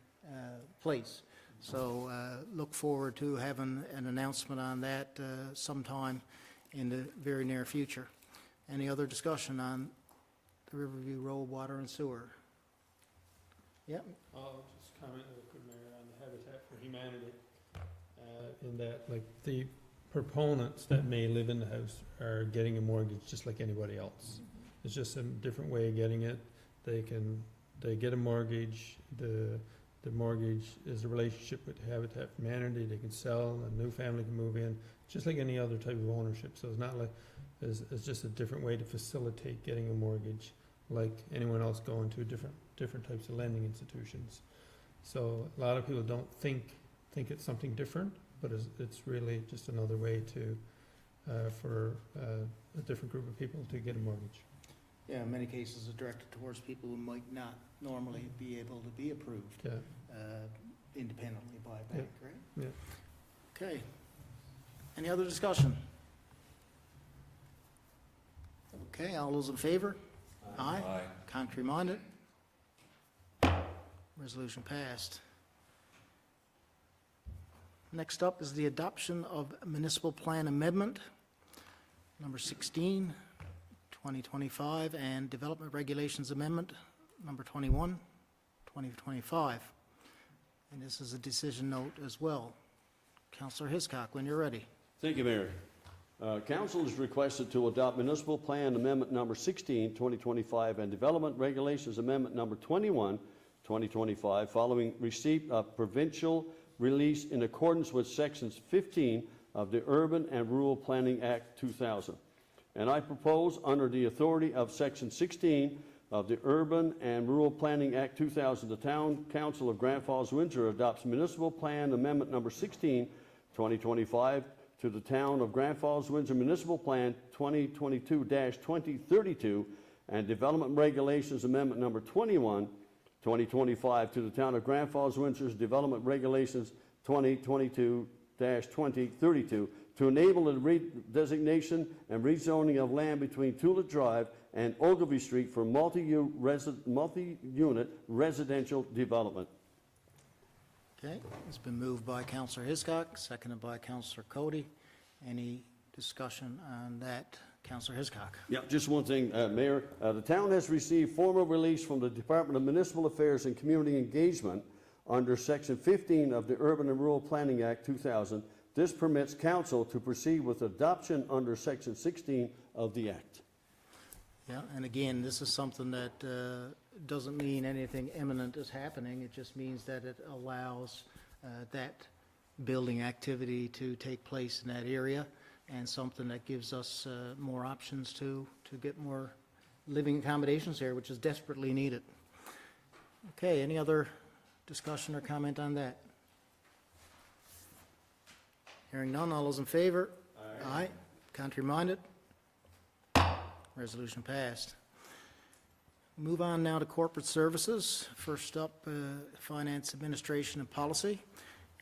place. So look forward to having an announcement on that sometime in the very near future. Any other discussion on the Riverview Road Water and Sewer? Yep. I'll just comment, Mayor, on the Habitat for Humanity, in that, like, the proponents that may live in the house are getting a mortgage just like anybody else. It's just a different way of getting it. They get a mortgage. The mortgage is a relationship with Habitat for Humanity. They can sell, a new family can move in, just like any other type of ownership. So it's not like, it's just a different way to facilitate getting a mortgage, like anyone else going to different types of lending institutions. So a lot of people don't think it's something different, but it's really just another way to, for a different group of people to get a mortgage. Yeah, in many cases are directed towards people who might not normally be able to be approved Yeah. Independently by a bank, right? Yeah. Okay. Any other discussion? Okay, all those in favor? Aye. Contrary minded? Resolution passed. Next up is the adoption of municipal plan amendment, number 16, 2025, and development regulations amendment, number 21, 2025. And this is a decision note as well. Councillor Hiscock, when you're ready. Thank you, Mayor. Council is requested to adopt Municipal Plan Amendment Number 16, 2025, and Development Regulations Amendment Number 21, 2025, following receipt of provincial release in accordance with Sections 15 of the Urban and Rural Planning Act 2000. And I propose, under the authority of Section 16 of the Urban and Rural Planning Act 2000, the Town Council of Grand Falls-Windsor adopts Municipal Plan Amendment Number 16, 2025, to the Town of Grand Falls-Windsor Municipal Plan 2022-2032 and Development Regulations Amendment Number 21, 2025, to the Town of Grand Falls-Windsor's Development Regulations 2022-2032 to enable the redesignation and rezoning of land between Tulip Drive and Ogilvy Street for multi-unit residential development. Okay, it's been moved by Councillor Hiscock, seconded by Councillor Cody. Any discussion on that? Councillor Hiscock. Yeah, just one thing, Mayor. The town has received formal release from the Department of Municipal Affairs and Community Engagement under Section 15 of the Urban and Rural Planning Act 2000. This permits council to proceed with adoption under Section 16 of the Act. Yeah, and again, this is something that doesn't mean anything imminent is happening. It just means that it allows that building activity to take place in that area, and something that gives us more options to get more living accommodations here, which is desperately needed. Okay, any other discussion or comment on that? Hearing none, all those in favor? Aye. Contrary minded? Resolution passed. Move on now to corporate services. First up, finance, administration, and policy.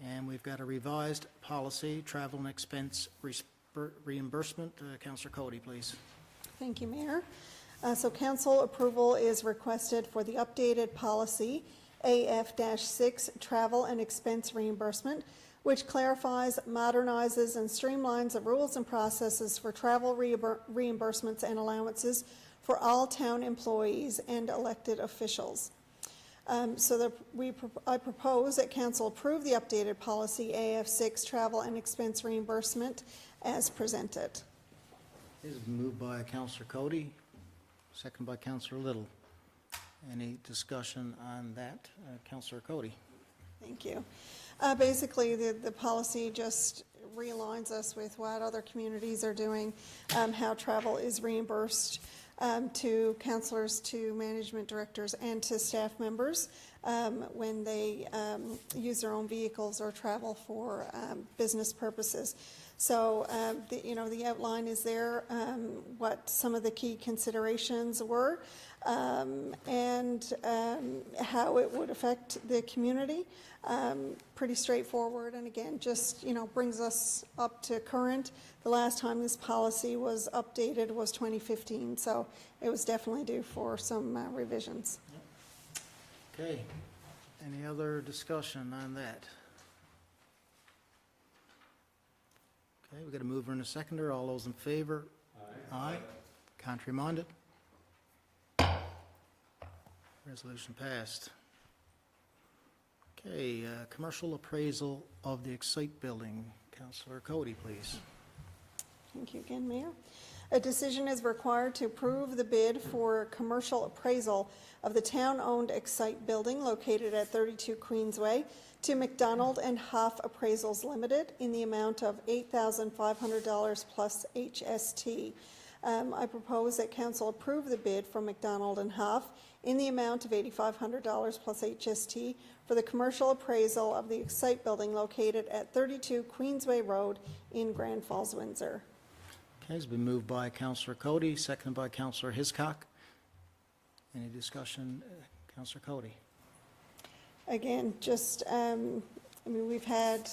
And we've got a revised policy, travel and expense reimbursement. Councillor Cody, please. Thank you, Mayor. So council approval is requested for the updated policy AF-6 travel and expense reimbursement, which clarifies, modernizes, and streamlines the rules and processes for travel reimbursements and allowances for all town employees and elected officials. I propose that council approve the updated policy AF-6 travel and expense reimbursement as presented. This is moved by Councillor Cody, second by Councillor Little. Any discussion on that? Councillor Cody. Thank you. Basically, the policy just realigns us with what other communities are doing, how travel is reimbursed to councillors, to management directors, and to staff members when they use their own vehicles or travel for business purposes. So, the outline is there, what some of the key considerations were. and how it would affect the community. Pretty straightforward, and again, just, brings us up to current. The last time this policy was updated was 2015, so it was definitely due for some revisions. Okay. Any other discussion on that? Okay, we got a mover and a seconder. All those in favor? Aye. Contrary minded? Resolution passed. Okay, commercial appraisal of the Excite Building. Councillor Cody, please. Thank you again, Mayor. A decision is required to approve the bid for commercial appraisal of the town-owned Excite Building located at 32 Queensway to McDonald and Huff Appraisals Limited in the amount of $8,500 plus HST. I propose that council approve the bid from McDonald and Huff in the amount of $8,500 plus HST for the commercial appraisal of the Excite Building located at 32 Queensway Road in Grand Falls, Windsor. Okay, it's been moved by Councillor Cody, seconded by Councillor Hiscock. Any discussion? Councillor Cody. Again, just, we've had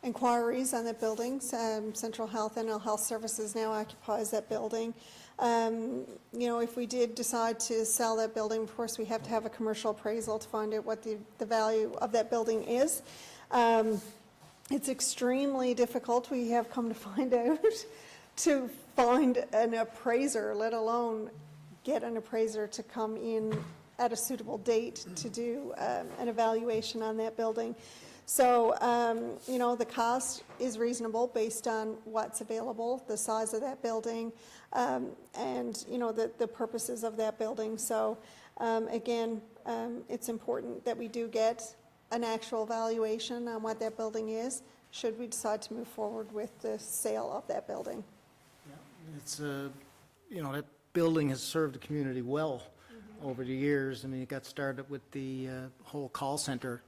inquiries on that building. Central Health and Health Services now occupies that building. If we did decide to sell that building, of course, we have to have a commercial appraisal to find out what the value of that building is. It's extremely difficult, we have come to find out, to find an appraiser, let alone get an appraiser to come in at a suitable date to do an evaluation on that building. So, the cost is reasonable based on what's available, the size of that building, and, the purposes of that building. So, again, it's important that we do get an actual valuation on what that building is, should we decide to move forward with the sale of that building. It's, that building has served the community well over the years. I mean, it got started with the whole call center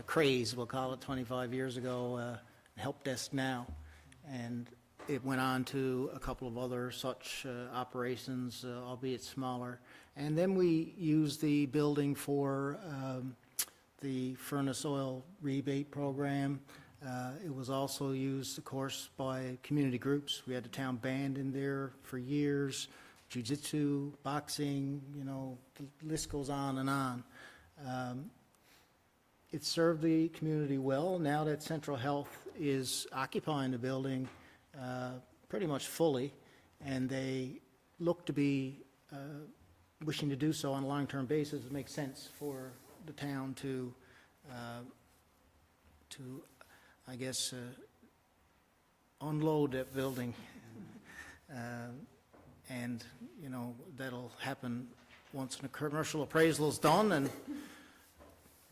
craze, we'll call it, 25 years ago, help desk now. And it went on to a couple of other such operations, albeit smaller. And then we used the building for the furnace oil rebate program. It was also used, of course, by community groups. We had the town band in there for years, jiu-jitsu, boxing, the list goes on and on. It served the community well. Now that Central Health is occupying the building pretty much fully, and they look to be wishing to do so on a long-term basis, it makes sense for the town to I guess, unload that building. And, that'll happen once the commercial appraisal is done. And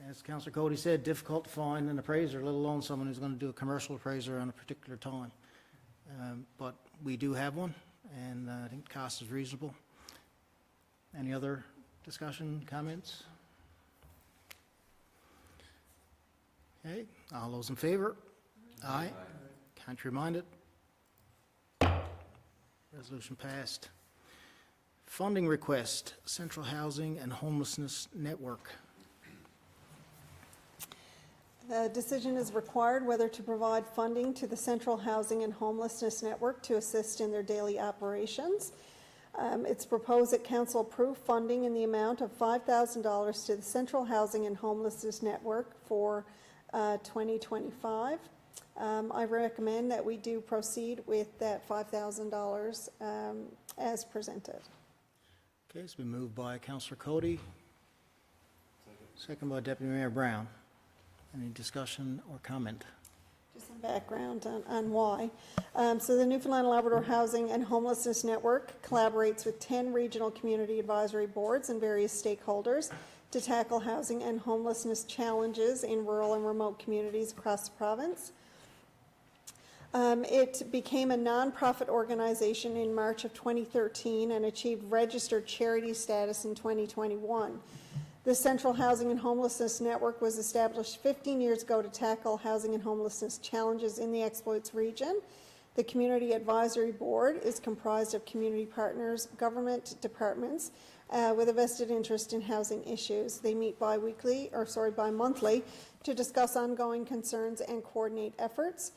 as Councillor Cody said, difficult to find an appraiser, let alone someone who's going to do a commercial appraiser on a particular time. But we do have one, and I think the cost is reasonable. Any other discussion, comments? Okay, all those in favor? Aye. Contrary minded? Resolution passed. Funding request, Central Housing and Homelessness Network. A decision is required whether to provide funding to the Central Housing and Homelessness Network to assist in their daily operations. It's proposed that council approve funding in the amount of $5,000 to the Central Housing and Homelessness Network for 2025. I recommend that we do proceed with that $5,000 as presented. Okay, it's been moved by Councillor Cody. Second by Deputy Mayor Brown. Any discussion or comment? Just some background on why. So the Newfoundland and Labrador Housing and Homelessness Network collaborates with 10 regional community advisory boards and various stakeholders to tackle housing and homelessness challenges in rural and remote communities across the province. It became a nonprofit organization in March of 2013 and achieved registered charity status in 2021. The Central Housing and Homelessness Network was established 15 years ago to tackle housing and homelessness challenges in the Exploits region. The Community Advisory Board is comprised of community partners, government departments, with a vested interest in housing issues. They meet bi-monthly to discuss ongoing concerns and coordinate efforts.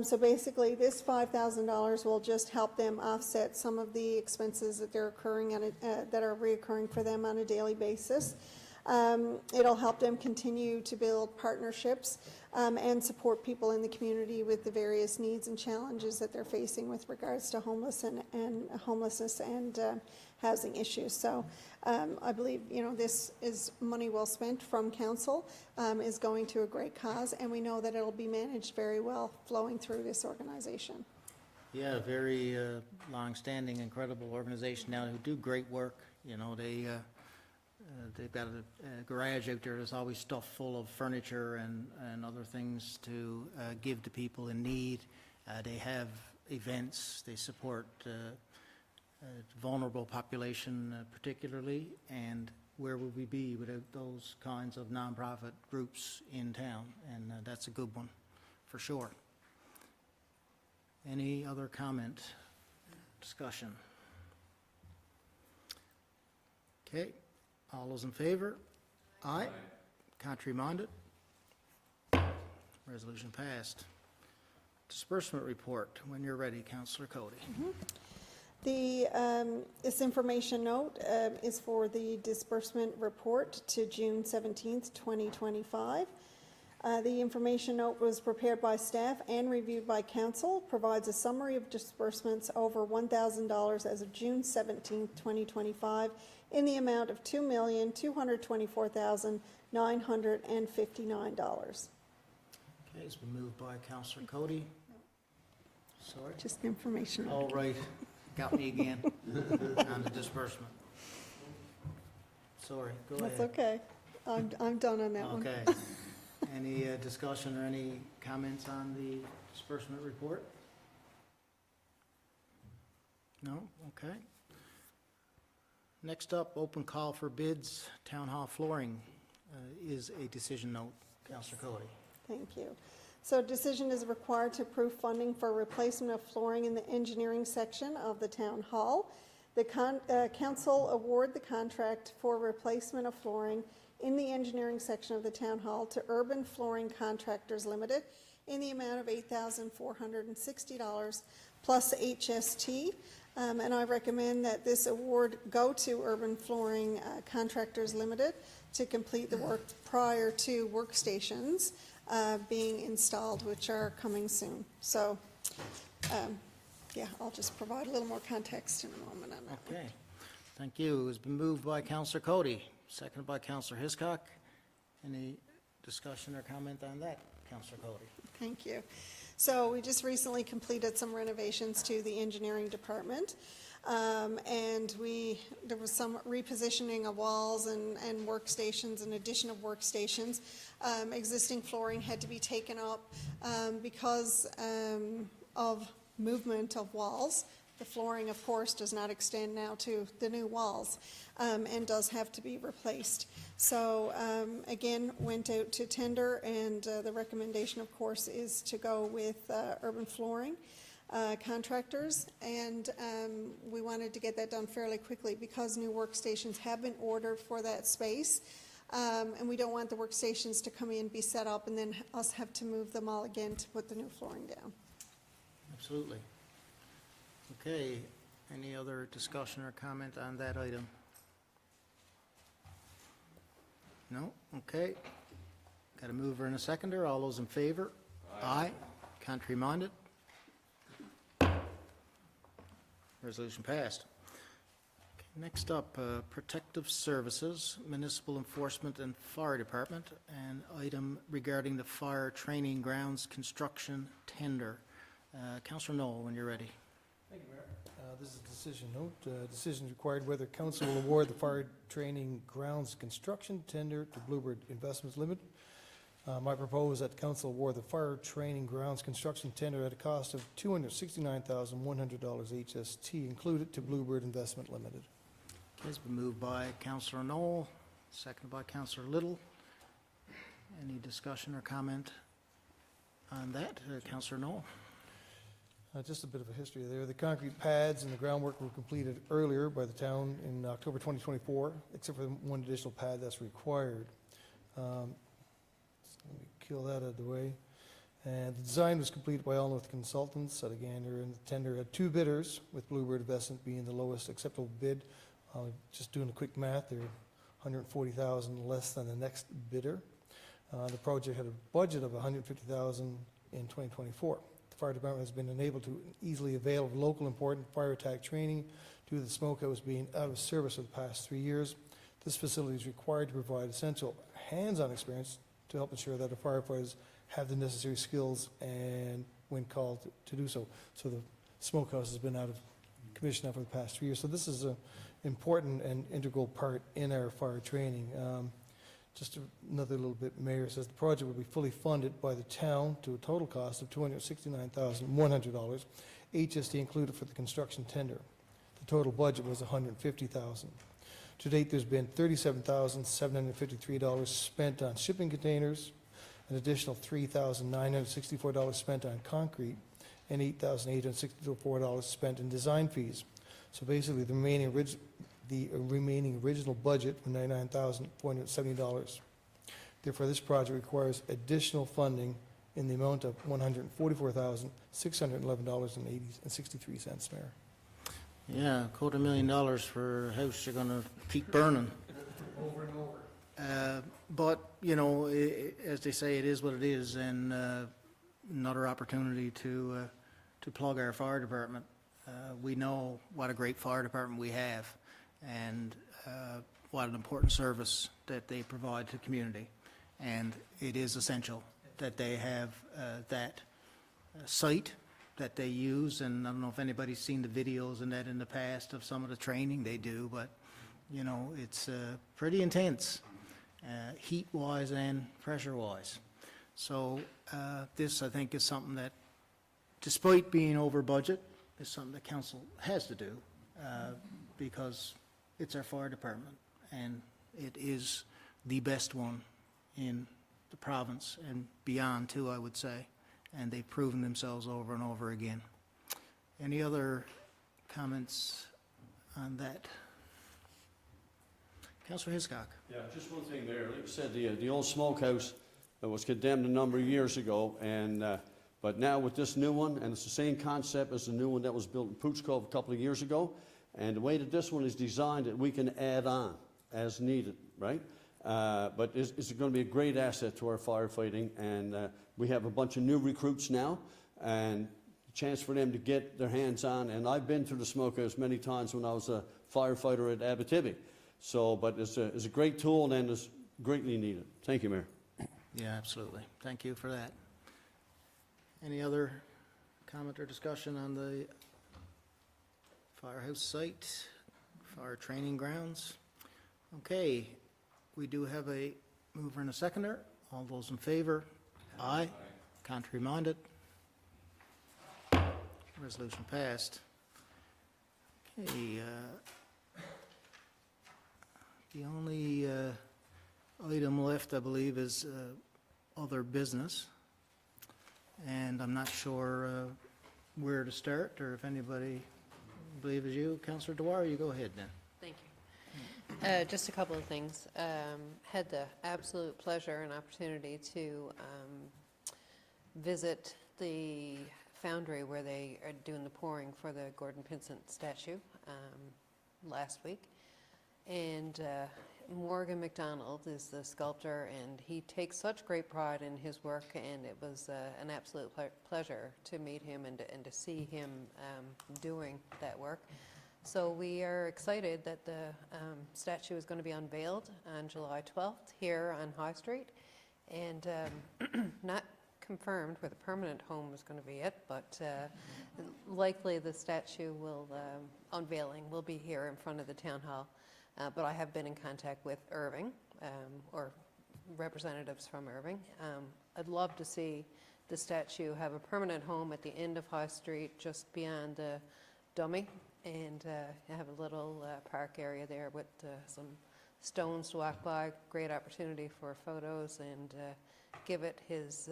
So basically, this $5,000 will just help them offset some of the expenses that they're that are reoccurring for them on a daily basis. It'll help them continue to build partnerships and support people in the community with the various needs and challenges that they're facing with regards to homelessness and housing issues. So I believe, this is money well spent from council, is going to a great cause, and we know that it'll be managed very well flowing through this organization. Yeah, very long-standing, incredible organization now who do great work. They've got a garage out there that's always stuffed full of furniture and other things to give to people in need. They have events, they support vulnerable population particularly, and where would we be without those kinds of nonprofit groups in town? And that's a good one, for sure. Any other comment, discussion? Okay. All those in favor? Aye. Contrary minded? Resolution passed. Disbursement report. When you're ready, Councillor Cody. This information note is for the disbursement report to June 17th, 2025. The information note was prepared by staff and reviewed by council, provides a summary of disbursements over $1,000 as of June 17th, 2025, in the amount of $2,224,959. Okay, it's been moved by Councillor Cody. Sorry. Just information. All right, got me again on the disbursement. Sorry, go ahead. That's okay. I'm done on that one. Okay. Any discussion or any comments on the disbursement report? No? Okay. Next up, open call for bids. Town hall flooring is a decision note. Councillor Cody. Thank you. So decision is required to approve funding for replacement of flooring in the engineering section of the town hall. The council award the contract for replacement of flooring in the engineering section of the town hall to Urban Flooring Contractors Limited in the amount of $8,460 plus HST. And I recommend that this award go to Urban Flooring Contractors Limited to complete the work prior to workstations being installed, which are coming soon. So, yeah, I'll just provide a little more context in a moment on that. Okay. Thank you. It's been moved by Councillor Cody, seconded by Councillor Hiscock. Any discussion or comment on that, Councillor Cody? Thank you. So we just recently completed some renovations to the engineering department. And there was some repositioning of walls and workstations and addition of workstations. Existing flooring had to be taken up because of movement of walls. The flooring, of course, does not extend now to the new walls and does have to be replaced. So again, went out to tender, and the recommendation, of course, is to go with Urban Flooring Contractors, and we wanted to get that done fairly quickly because new workstations have been ordered for that space, and we don't want the workstations to come in, be set up, and then us have to move them all again to put the new flooring down. Absolutely. Okay, any other discussion or comment on that item? No? Okay. Got a mover and a seconder. All those in favor? Aye. Contrary minded? Resolution passed. Okay, next up, Protective Services, Municipal Enforcement and Fire Department, and item regarding the fire training grounds construction tender. Councillor Knoll, when you're ready. Thank you, Mayor. This is a decision note. Decision required whether council will award the fire training grounds construction tender to Bluebird Investments Limited. I propose that council award the fire training grounds construction tender at a cost of $269,100 HST included to Bluebird Investment Limited. Okay, it's been moved by Councillor Knoll, seconded by Councillor Little. Any discussion or comment on that? Councillor Knoll. Just a bit of a history there. The concrete pads and the groundwork were completed earlier by the town in October 2024, except for one additional pad that's required. So let me kill that out of the way. And the design was completed by Allnorth Consultants at a gander, and the tender had 2 bidders, with Bluebird Investment being the lowest acceptable bid. Just doing a quick math, they're $140,000 less than the next bidder. The project had a budget of $150,000 in 2024. The fire department has been enabled to easily avail of local important fire attack training due to the smokehouse being out of service for the past 3 years. This facility is required to provide essential hands-on experience to help ensure that the firefighters have the necessary skills and when called to do so. So the smokehouse has been out of commission now for the past 3 years. So this is an important and integral part in our fire training. Just another little bit, Mayor says the project will be fully funded by the town to a total cost of $269,100, HST included for the construction tender. The total budget was $150,000. To date, there's been $37,753 spent on shipping containers, an additional $3,964 spent on concrete, and $8,864 spent in design fees. So basically, the remaining original budget was $99,470. Therefore, this project requires additional funding in the amount of $144,611.63, Mayor. Yeah, $250,000 for a house you're going to keep burning. Over and over. But, you know, as they say, it is what it is, and another opportunity to plug our fire department. We know what a great fire department we have, and what an important service that they provide to the community. And it is essential that they have that site that they use, and I don't know if anybody's seen the videos and that in the past of some of the training they do, but, you know, it's pretty intense, heat-wise and pressure-wise. So this, I think, is something that, despite being over budget, is something that council has to do, because it's our fire department, and it is the best one in the province and beyond, too, I would say, and they've proven themselves over and over again. Any other comments on that? Councillor Hiscock. Yeah, just one thing there. Like you said, the old smokehouse was condemned a number of years ago, and but now with this new one, and it's the same concept as the new one that was built in Poots Cove a couple of years ago, and the way that this one is designed, that we can add on as needed, right? But it's going to be a great asset to our firefighting, and we have a bunch of new recruits now, and a chance for them to get their hands on. And I've been through the smokehouse many times when I was a firefighter at Abitibi. So, but it's a great tool and it's greatly needed. Thank you, Mayor. Yeah, absolutely. Thank you for that. Any other comment or discussion on the firehouse site, fire training grounds? Okay, we do have a mover and a seconder. All those in favor? Aye. Contrary minded? Resolution passed. Okay, the only item left, I believe, is other business. And I'm not sure where to start, or if anybody, I believe is you, Councillor Dwyer, you go ahead then. Thank you. Just a couple of things. Had the absolute pleasure and opportunity to visit the foundry where they are doing the pouring for the Gordon Pinsent statue last week. And Morgan McDonald is the sculptor, and he takes such great pride in his work, and it was an absolute pleasure to meet him and to see him doing that work. So we are excited that the statue is going to be unveiled on July 12th here on High Street, and not confirmed where the permanent home is going to be at, but likely the statue will, unveiling will be here in front of the town hall. But I have been in contact with Irving, or representatives from Irving. I'd love to see the statue have a permanent home at the end of High Street, just beyond the dummy, and have a little park area there with some stones to walk by, great opportunity for photos, and give it his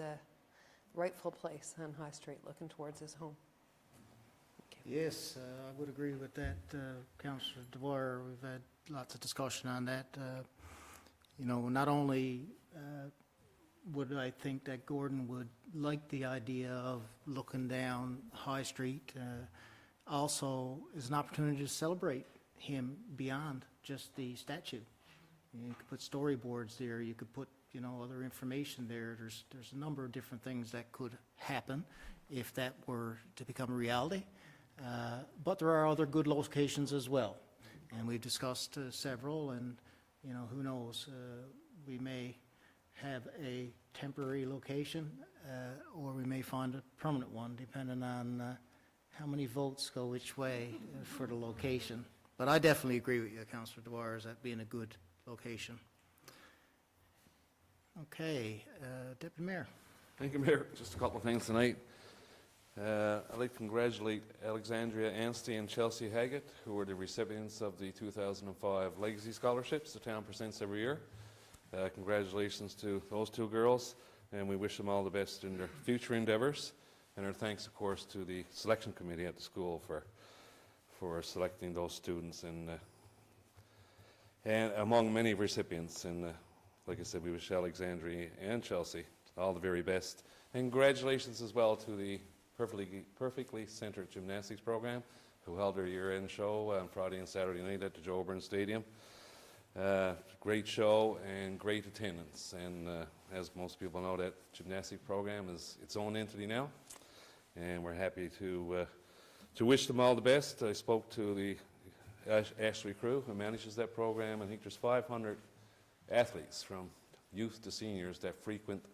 rightful place on High Street, looking towards his home. Yes, I would agree with that, Councillor Dwyer. We've had lots of discussion on that. You know, not only would I think that Gordon would like the idea of looking down High Street, also is an opportunity to celebrate him beyond just the statue. You could put storyboards there, you could put, you know, other information there. There's a number of different things that could happen if that were to become a reality. But there are other good locations as well, and we've discussed several, and, you know, who knows, we may have a temporary location, or we may find a permanent one, depending on how many votes go which way for the location. But I definitely agree with you, Councillor Dwyer, as that being a good location. Okay, Deputy Mayor. Thank you, Mayor. Just a couple of things tonight. I'd like to congratulate Alexandria Anstey and Chelsea Haggett, who were the recipients of the 2005 Legacy Scholarships the town presents every year. Congratulations to those two girls, and we wish them all the best in their future endeavours. And our thanks, of course, to the selection committee at the school for selecting those students, and among many recipients. And like I said, we wish Alexandria and Chelsea all the very best. And congratulations as well to the Perfectly Centred Gymnastics Program, who held their year-end show on Friday and Saturday night at the Joe Byrne Stadium. Great show and great attendance, and as most people know, that gymnastic program is its own entity now, and we're happy to wish them all the best. I spoke to the Ashley crew, who manages that program. I think there's 500 athletes from youth to seniors that frequent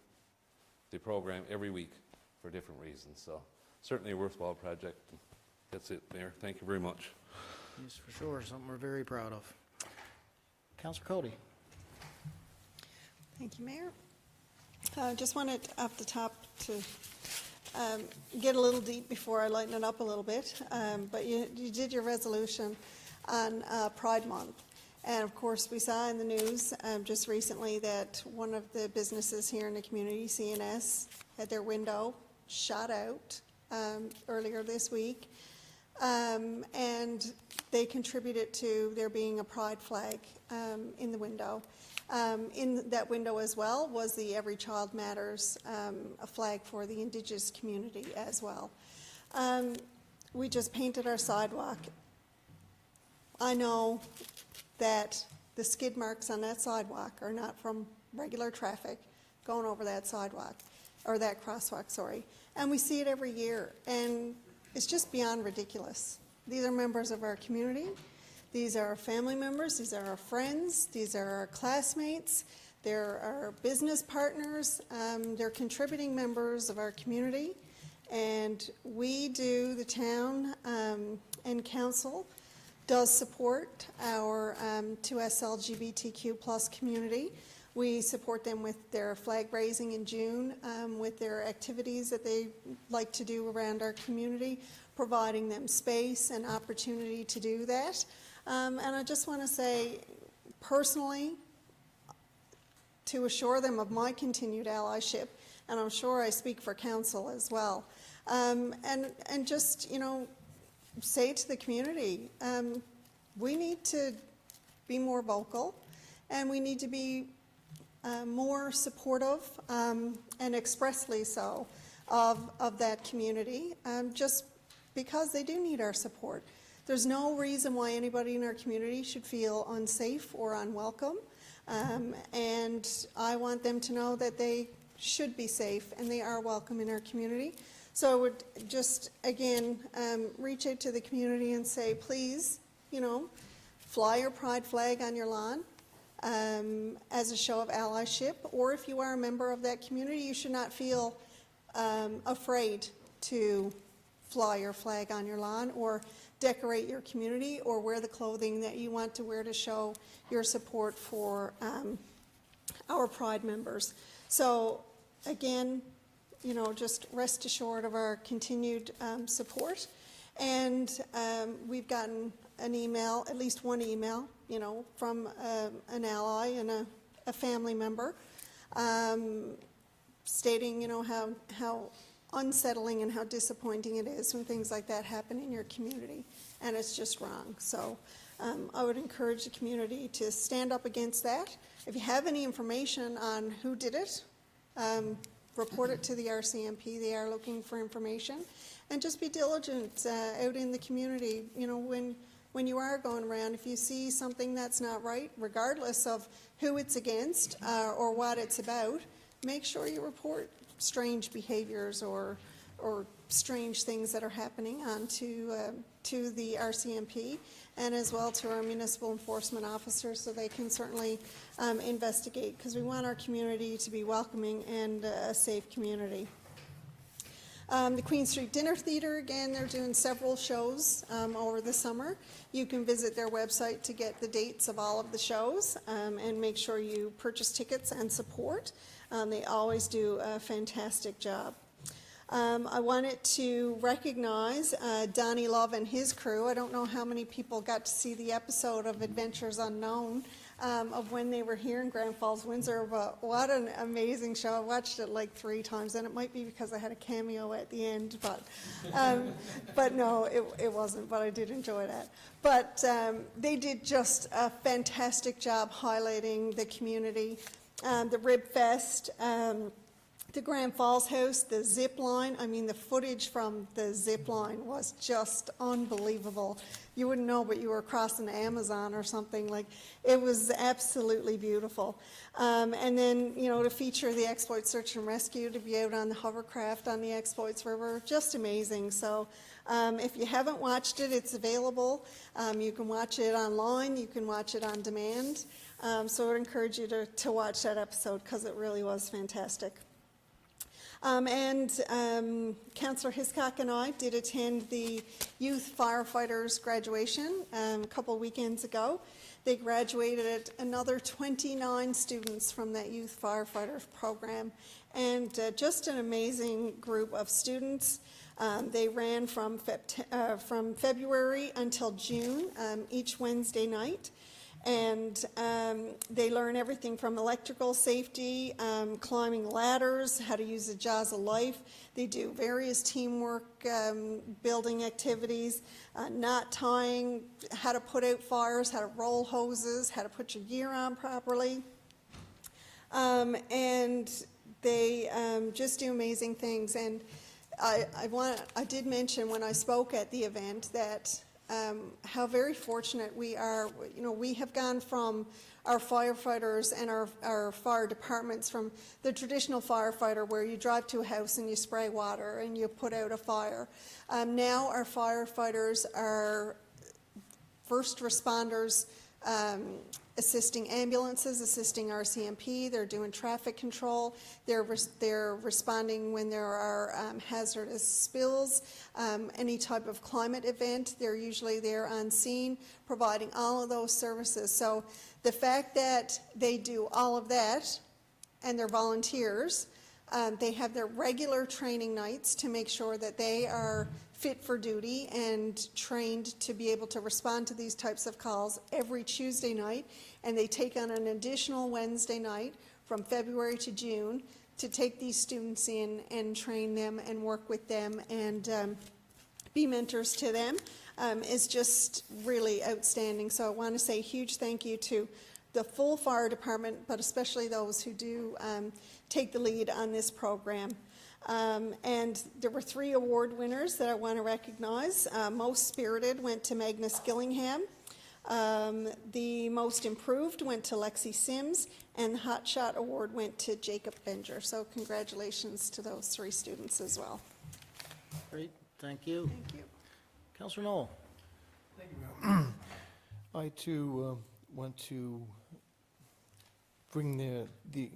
the program every week for different reasons, so certainly a worthwhile project. That's it, Mayor. Thank you very much. Yes, for sure, something we're very proud of. Councillor Cody. Thank you, Mayor. Just wanted off the top to get a little deep before I lighten it up a little bit. But you did your resolution on Pride Month. And of course, we saw in the news just recently that one of the businesses here in the community, CNS, had their window shot out earlier this week. And they contributed to there being a pride flag in the window. In that window as well was the Every Child Matters, a flag for the Indigenous community as well. We just painted our sidewalk. I know that the skid marks on that sidewalk are not from regular traffic going over that sidewalk, or that crosswalk, sorry. And we see it every year, and it's just beyond ridiculous. These are members of our community. These are our family members. These are our friends. These are our classmates. They're our business partners. They're contributing members of our community. And we do, the town and council, does support our 2S LGBTQ+ community. We support them with their flag raising in June, with their activities that they like to do around our community, providing them space and opportunity to do that. And I just want to say, personally, to assure them of my continued allyship, and I'm sure I speak for council as well, and just, you know, say to the community, we need to be more vocal, and we need to be more supportive, and expressly so, of that community, just because they do need our support. There's no reason why anybody in our community should feel unsafe or unwelcome, and I want them to know that they should be safe and they are welcome in our community. So I would just, again, reach out to the community and say, please, you know, fly your pride flag on your lawn as a show of allyship, or if you are a member of that community, you should not feel afraid to fly your flag on your lawn or decorate your community or wear the clothing that you want to wear to show your support for our Pride members. So again, you know, just rest assured of our continued support. And we've gotten an email, at least one email, you know, from an ally and a family member stating, you know, how unsettling and how disappointing it is when things like that happen in your community, and it's just wrong. So I would encourage the community to stand up against that. If you have any information on who did it, report it to the RCMP. They are looking for information. And just be diligent out in the community. You know, when you are going around, if you see something that's not right, regardless of who it's against or what it's about, make sure you report strange behaviors or strange things that are happening onto to the RCMP, and as well to our municipal enforcement officers, so they can certainly investigate, because we want our community to be welcoming and a safe community. The Queen Street Dinner Theatre, again, they're doing several shows over the summer. You can visit their website to get the dates of all of the shows and make sure you purchase tickets and support. They always do a fantastic job. I wanted to recognize Donnie Love and his crew. I don't know how many people got to see the episode of Adventures Unknown of when they were here in Grand Falls, Windsor, but what an amazing show. I watched it like 3 times, and it might be because I had a cameo at the end, but no, it wasn't, but I did enjoy that. But they did just a fantastic job highlighting the community. The Rib Fest, the Grand Falls House, the zip line. I mean, the footage from the zip line was just unbelievable. You wouldn't know, but you were crossing the Amazon or something. Like, it was absolutely beautiful. And then, you know, to feature the Exploit Search and Rescue, to be out on the hovercraft on the Exploits River, just amazing. So if you haven't watched it, it's available. You can watch it online. You can watch it on demand. So I would encourage you to watch that episode, because it really was fantastic. Councillor Hiscock and I did attend the Youth Firefighters graduation a couple weekends ago. They graduated another 29 students from that Youth Firefighters program, and just an amazing group of students. They ran from February until June, each Wednesday night. And they learn everything from electrical safety, climbing ladders, how to use the jaws of life. They do various teamwork building activities, knot tying, how to put out fires, how to roll hoses, how to put your gear on properly. And they just do amazing things. And I did mention when I spoke at the event that how very fortunate we are. You know, we have gone from our firefighters and our fire departments from the traditional firefighter, where you drive to a house and you spray water and you put out a fire. Now our firefighters are first responders, assisting ambulances, assisting RCMP. They're doing traffic control. They're responding when there are hazardous spills, any type of climate event. They're usually there on scene, providing all of those services. So the fact that they do all of that, and they're volunteers, they have their regular training nights to make sure that they are fit for duty and trained to be able to respond to these types of calls every Tuesday night, and they take on an additional Wednesday night from February to June to take these students in and train them and work with them and be mentors to them is just really outstanding. So I want to say a huge thank you to the full fire department, but especially those who do take the lead on this program. And there were 3 award winners that I want to recognize. Most Spirited went to Magnus Gillingham. The Most Improved went to Lexi Sims, and the Hot Shot Award went to Jacob Benger. So congratulations to those 3 students as well. Great, thank you. Thank you. Councillor Knoll. Thank you. I too want to bring the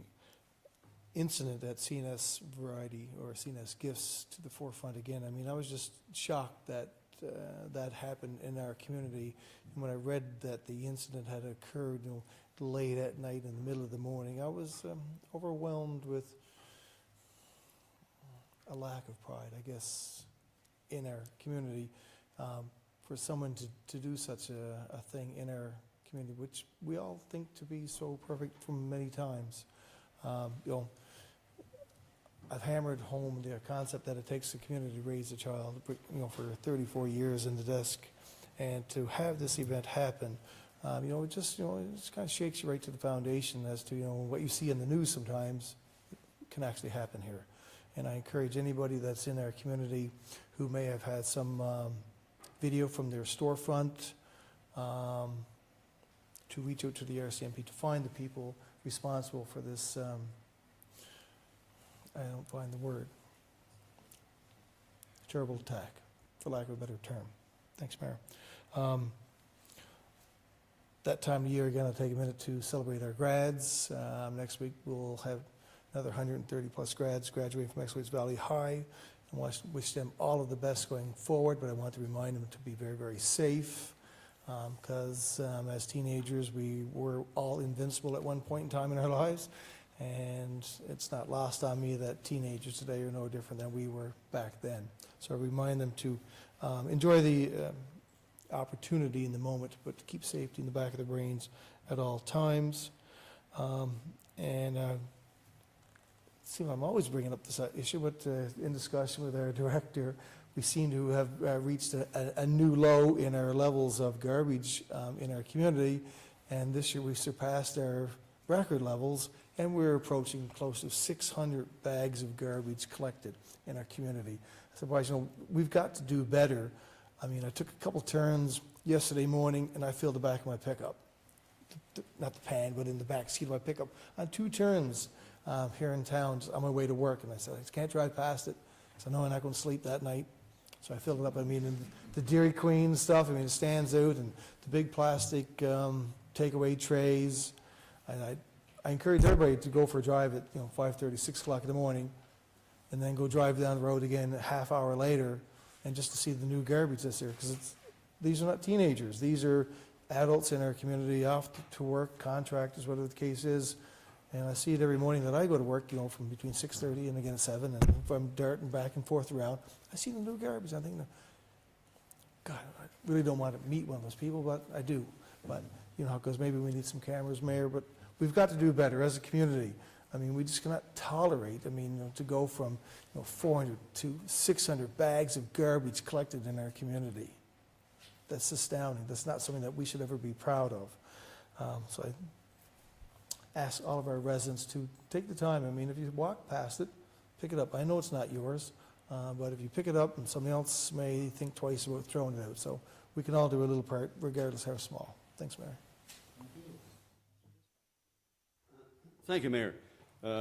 incident at CNS Variety or CNS Gifts to the forefront again. I mean, I was just shocked that that happened in our community. And when I read that the incident had occurred, you know, late at night in the middle of the morning, I was overwhelmed with a lack of pride, I guess, in our community. For someone to do such a thing in our community, which we all think to be so perfect from many times. You know, I've hammered home the concept that it takes a community to raise a child, you know, for 34 years in the desk. And to have this event happen, you know, it just kind of shakes you right to the foundation as to, you know, what you see in the news sometimes can actually happen here. And I encourage anybody that's in our community who may have had some video from their storefront to reach out to the RCMP to find the people responsible for this, I don't find the word, terrible attack, for lack of a better term. Thanks, Mayor. That time of year, again, I'll take a minute to celebrate our grads. Next week, we'll have another 130-plus grads graduating from Escalades Valley High. I wish them all of the best going forward, but I want to remind them to be very, very safe, because as teenagers, we were all invincible at one point in time in our lives, and it's not lost on me that teenagers today are no different than we were back then. So I remind them to enjoy the opportunity in the moment, but to keep safety in the back of their brains at all times. See, I'm always bringing up this issue, but in discussion with our director, we seem to have reached a new low in our levels of garbage in our community, and this year we surpassed our record levels, and we're approaching close to 600 bags of garbage collected in our community. So, boys, you know, we've got to do better. I mean, I took a couple turns yesterday morning, and I filled the back of my pickup. Not the pan, but in the back seat of my pickup on 2 turns here in town on my way to work. And I said, I can't drive past it because I know I'm not going to sleep that night. So I filled it up. I mean, and the Dairy Queen stuff, I mean, it stands out, and the big plastic takeaway trays. And I encourage everybody to go for a drive at 5:30, 6 o'clock in the morning, and then go drive down the road again a half hour later, and just to see the new garbage that's there, because these are not teenagers. These are adults in our community off to work, contractors, whatever the case is. And I see it every morning that I go to work, from between 6:30 and again at 7, and if I'm darting back and forth around, I see the new garbage. I think, God, I really don't want to meet one of those people, but I do. But, because maybe we need some cameras, Mayor, but we've got to do better as a community. I mean, we just cannot tolerate, to go from 400 to 600 bags of garbage collected in our community. That's astounding. That's not something that we should ever be proud of. So I ask all of our residents to take the time. If you walk past it, pick it up. I know it's not yours, but if you pick it up, and somebody else may think twice about throwing it out. So we can all do a little part, regardless how small. Thanks, Mayor. Thank you, Mayor.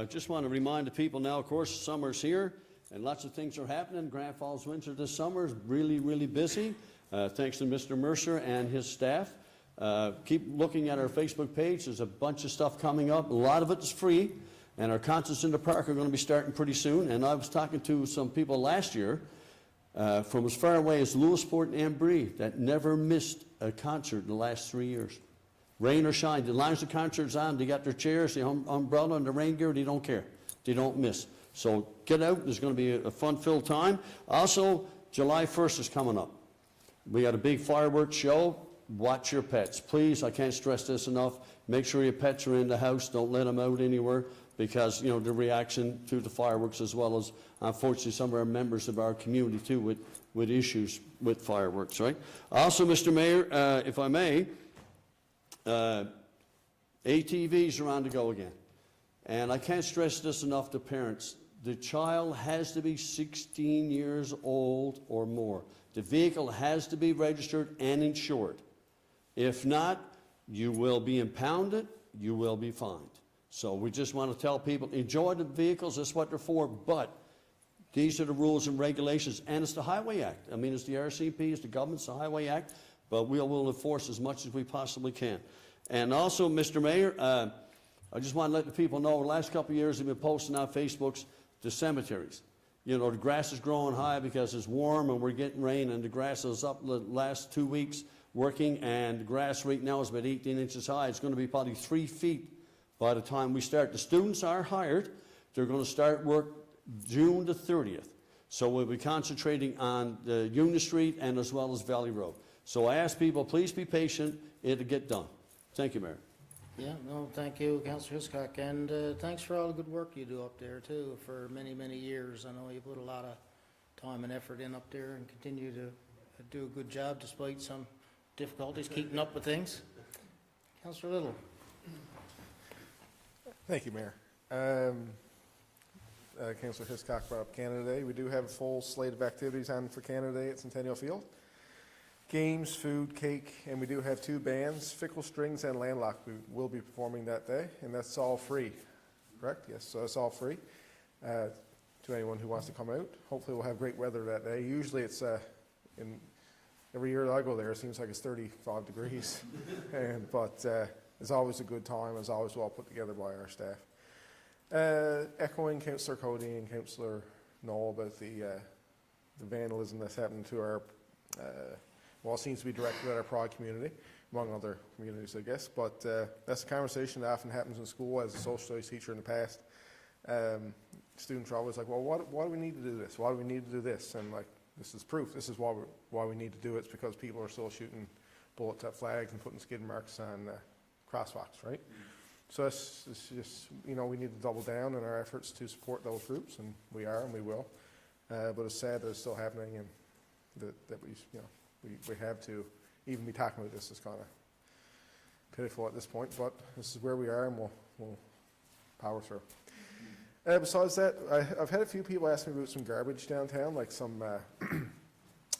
Just want to remind the people now, of course, summer's here, and lots of things are happening. Grand Falls-Windsor this summer is really, really busy, thanks to Mr. Mercer and his staff. Keep looking at our Facebook page. There's a bunch of stuff coming up. A lot of it is free, and our concerts in the park are going to be starting pretty soon. And I was talking to some people last year from as far away as Lewisport and Ambrie that never missed a concert in the last 3 years. Rain or shine, the lines of concerts on, they got their chairs, the umbrella and the rain gear, they don't care. They don't miss. So get out, there's going to be a fun-filled time. Also, July 1st is coming up. We got a big fireworks show. Watch your pets. Please, I can't stress this enough. Make sure your pets are in the house. Don't let them out anywhere, because, the reaction to the fireworks, as well as, unfortunately, some of our members of our community, too, with issues with fireworks, right? Also, Mr. Mayor, if I may, ATVs are on the go again. And I can't stress this enough to parents. The child has to be 16 years old or more. The vehicle has to be registered and insured. If not, you will be impounded, you will be fined. So we just want to tell people, enjoy the vehicles, that's what they're for, but these are the rules and regulations, and it's the Highway Act. It's the RCMP, it's the government, it's the Highway Act, but we will enforce as much as we possibly can. And also, Mr. Mayor, I just want to let the people know, the last couple of years we've been posting on Facebooks the cemeteries. The grass is growing high because it's warm and we're getting rain, and the grass is up the last 2 weeks working, and the grass right now is about 18 inches high. It's going to be probably 3 feet by the time we start. The students are hired. They're going to start work June the 30th. So we'll be concentrating on the Union Street and as well as Valley Road. So I ask people, please be patient. It'll get done. Thank you, Mayor. Yeah, no, thank you, Councillor Hiscock, and thanks for all the good work you do up there too, for many, many years. I know you put a lot of time and effort in up there and continue to do a good job despite some difficulties keeping up with things. Councillor Little. Thank you, Mayor. Councillor Hiscock brought up Canada Day. We do have a full slate of activities on for Canada Day at Centennial Field. Games, food, cake, and we do have 2 bands, Fickle Strings and Landlock, we will be performing that day, and that's all free, correct? Yes, so it's all free to anyone who wants to come out. Hopefully we'll have great weather that day. Usually it's, every year that I go there, it seems like it's 35 degrees, but it's always a good time. It's always well put together by our staff. Echoing Councillor Cody and Councillor Knoll about the vandalism that's happened to our, well, it seems to be directed at our Prague community, among other communities, I guess. But that's a conversation that often happens in school. As a social studies teacher in the past, students are always like, well, why do we need to do this? Why do we need to do this? And like, this is proof. This is why we need to do it. It's because people are still shooting bullets at flags and putting skid marks on crosswalks, right? So it's just, you know, we need to double down in our efforts to support those groups, and we are, and we will. But it's sad that it's still happening, and that we, you know, we have to even be talking about this. Is kind of pitiful at this point, but this is where we are, and we'll power through. Besides that, I've had a few people ask me about some garbage downtown, like some,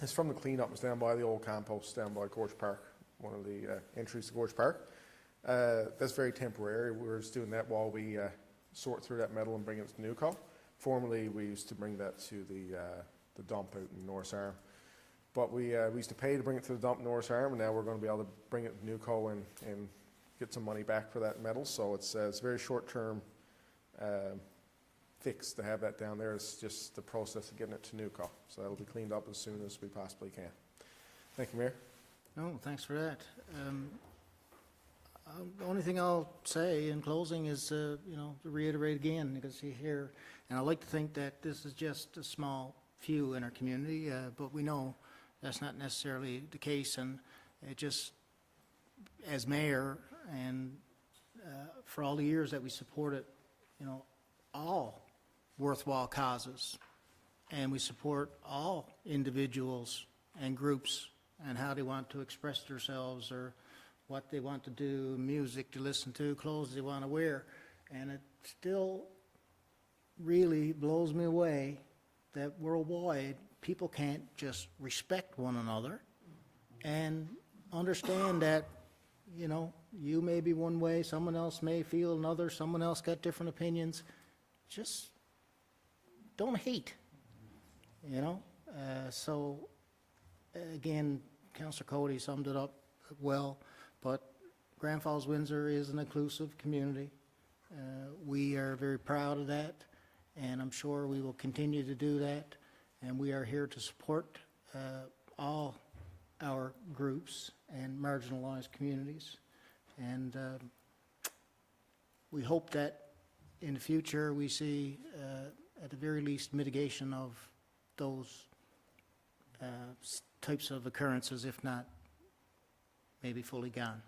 it's from the cleanup. It's down by the old compost down by Gorge Park, one of the entries to Gorge Park. That's very temporary. We're just doing that while we sort through that metal and bring it to Newco. Formerly, we used to bring that to the dump out in Norris Arm. But we used to pay to bring it to the dump in Norris Arm, and now we're going to be able to bring it to Newco and get some money back for that metal. So it's a very short-term fix to have that down there. It's just the process of getting it to Newco. So that'll be cleaned up as soon as we possibly can. Thank you, Mayor. No, thanks for that. The only thing I'll say in closing is, you know, to reiterate again, because you hear, and I like to think that this is just a small few in our community, but we know that's not necessarily the case, and it just, as mayor, and for all the years that we supported, you know, all worthwhile causes, and we support all individuals and groups and how they want to express themselves or what they want to do, music to listen to, clothes they want to wear. And it still really blows me away that worldwide people can't just respect one another and understand that, you know, you may be one way, someone else may feel another, someone else got different opinions. Just don't hate, you know? So, again, Councillor Cody summed it up well. But Grand Falls-Windsor is an inclusive community. We are very proud of that, and I'm sure we will continue to do that. And we are here to support all our groups and marginalized communities. And we hope that in the future we see, at the very least, mitigation of those types of occurrences, if not maybe fully gone.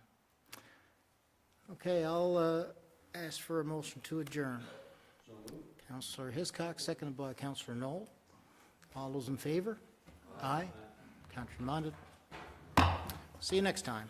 Okay, I'll ask for a motion to adjourn. Councillor Hiscock, seconded by Councillor Knoll. All those in favor? Aye. Countermanded. See you next time.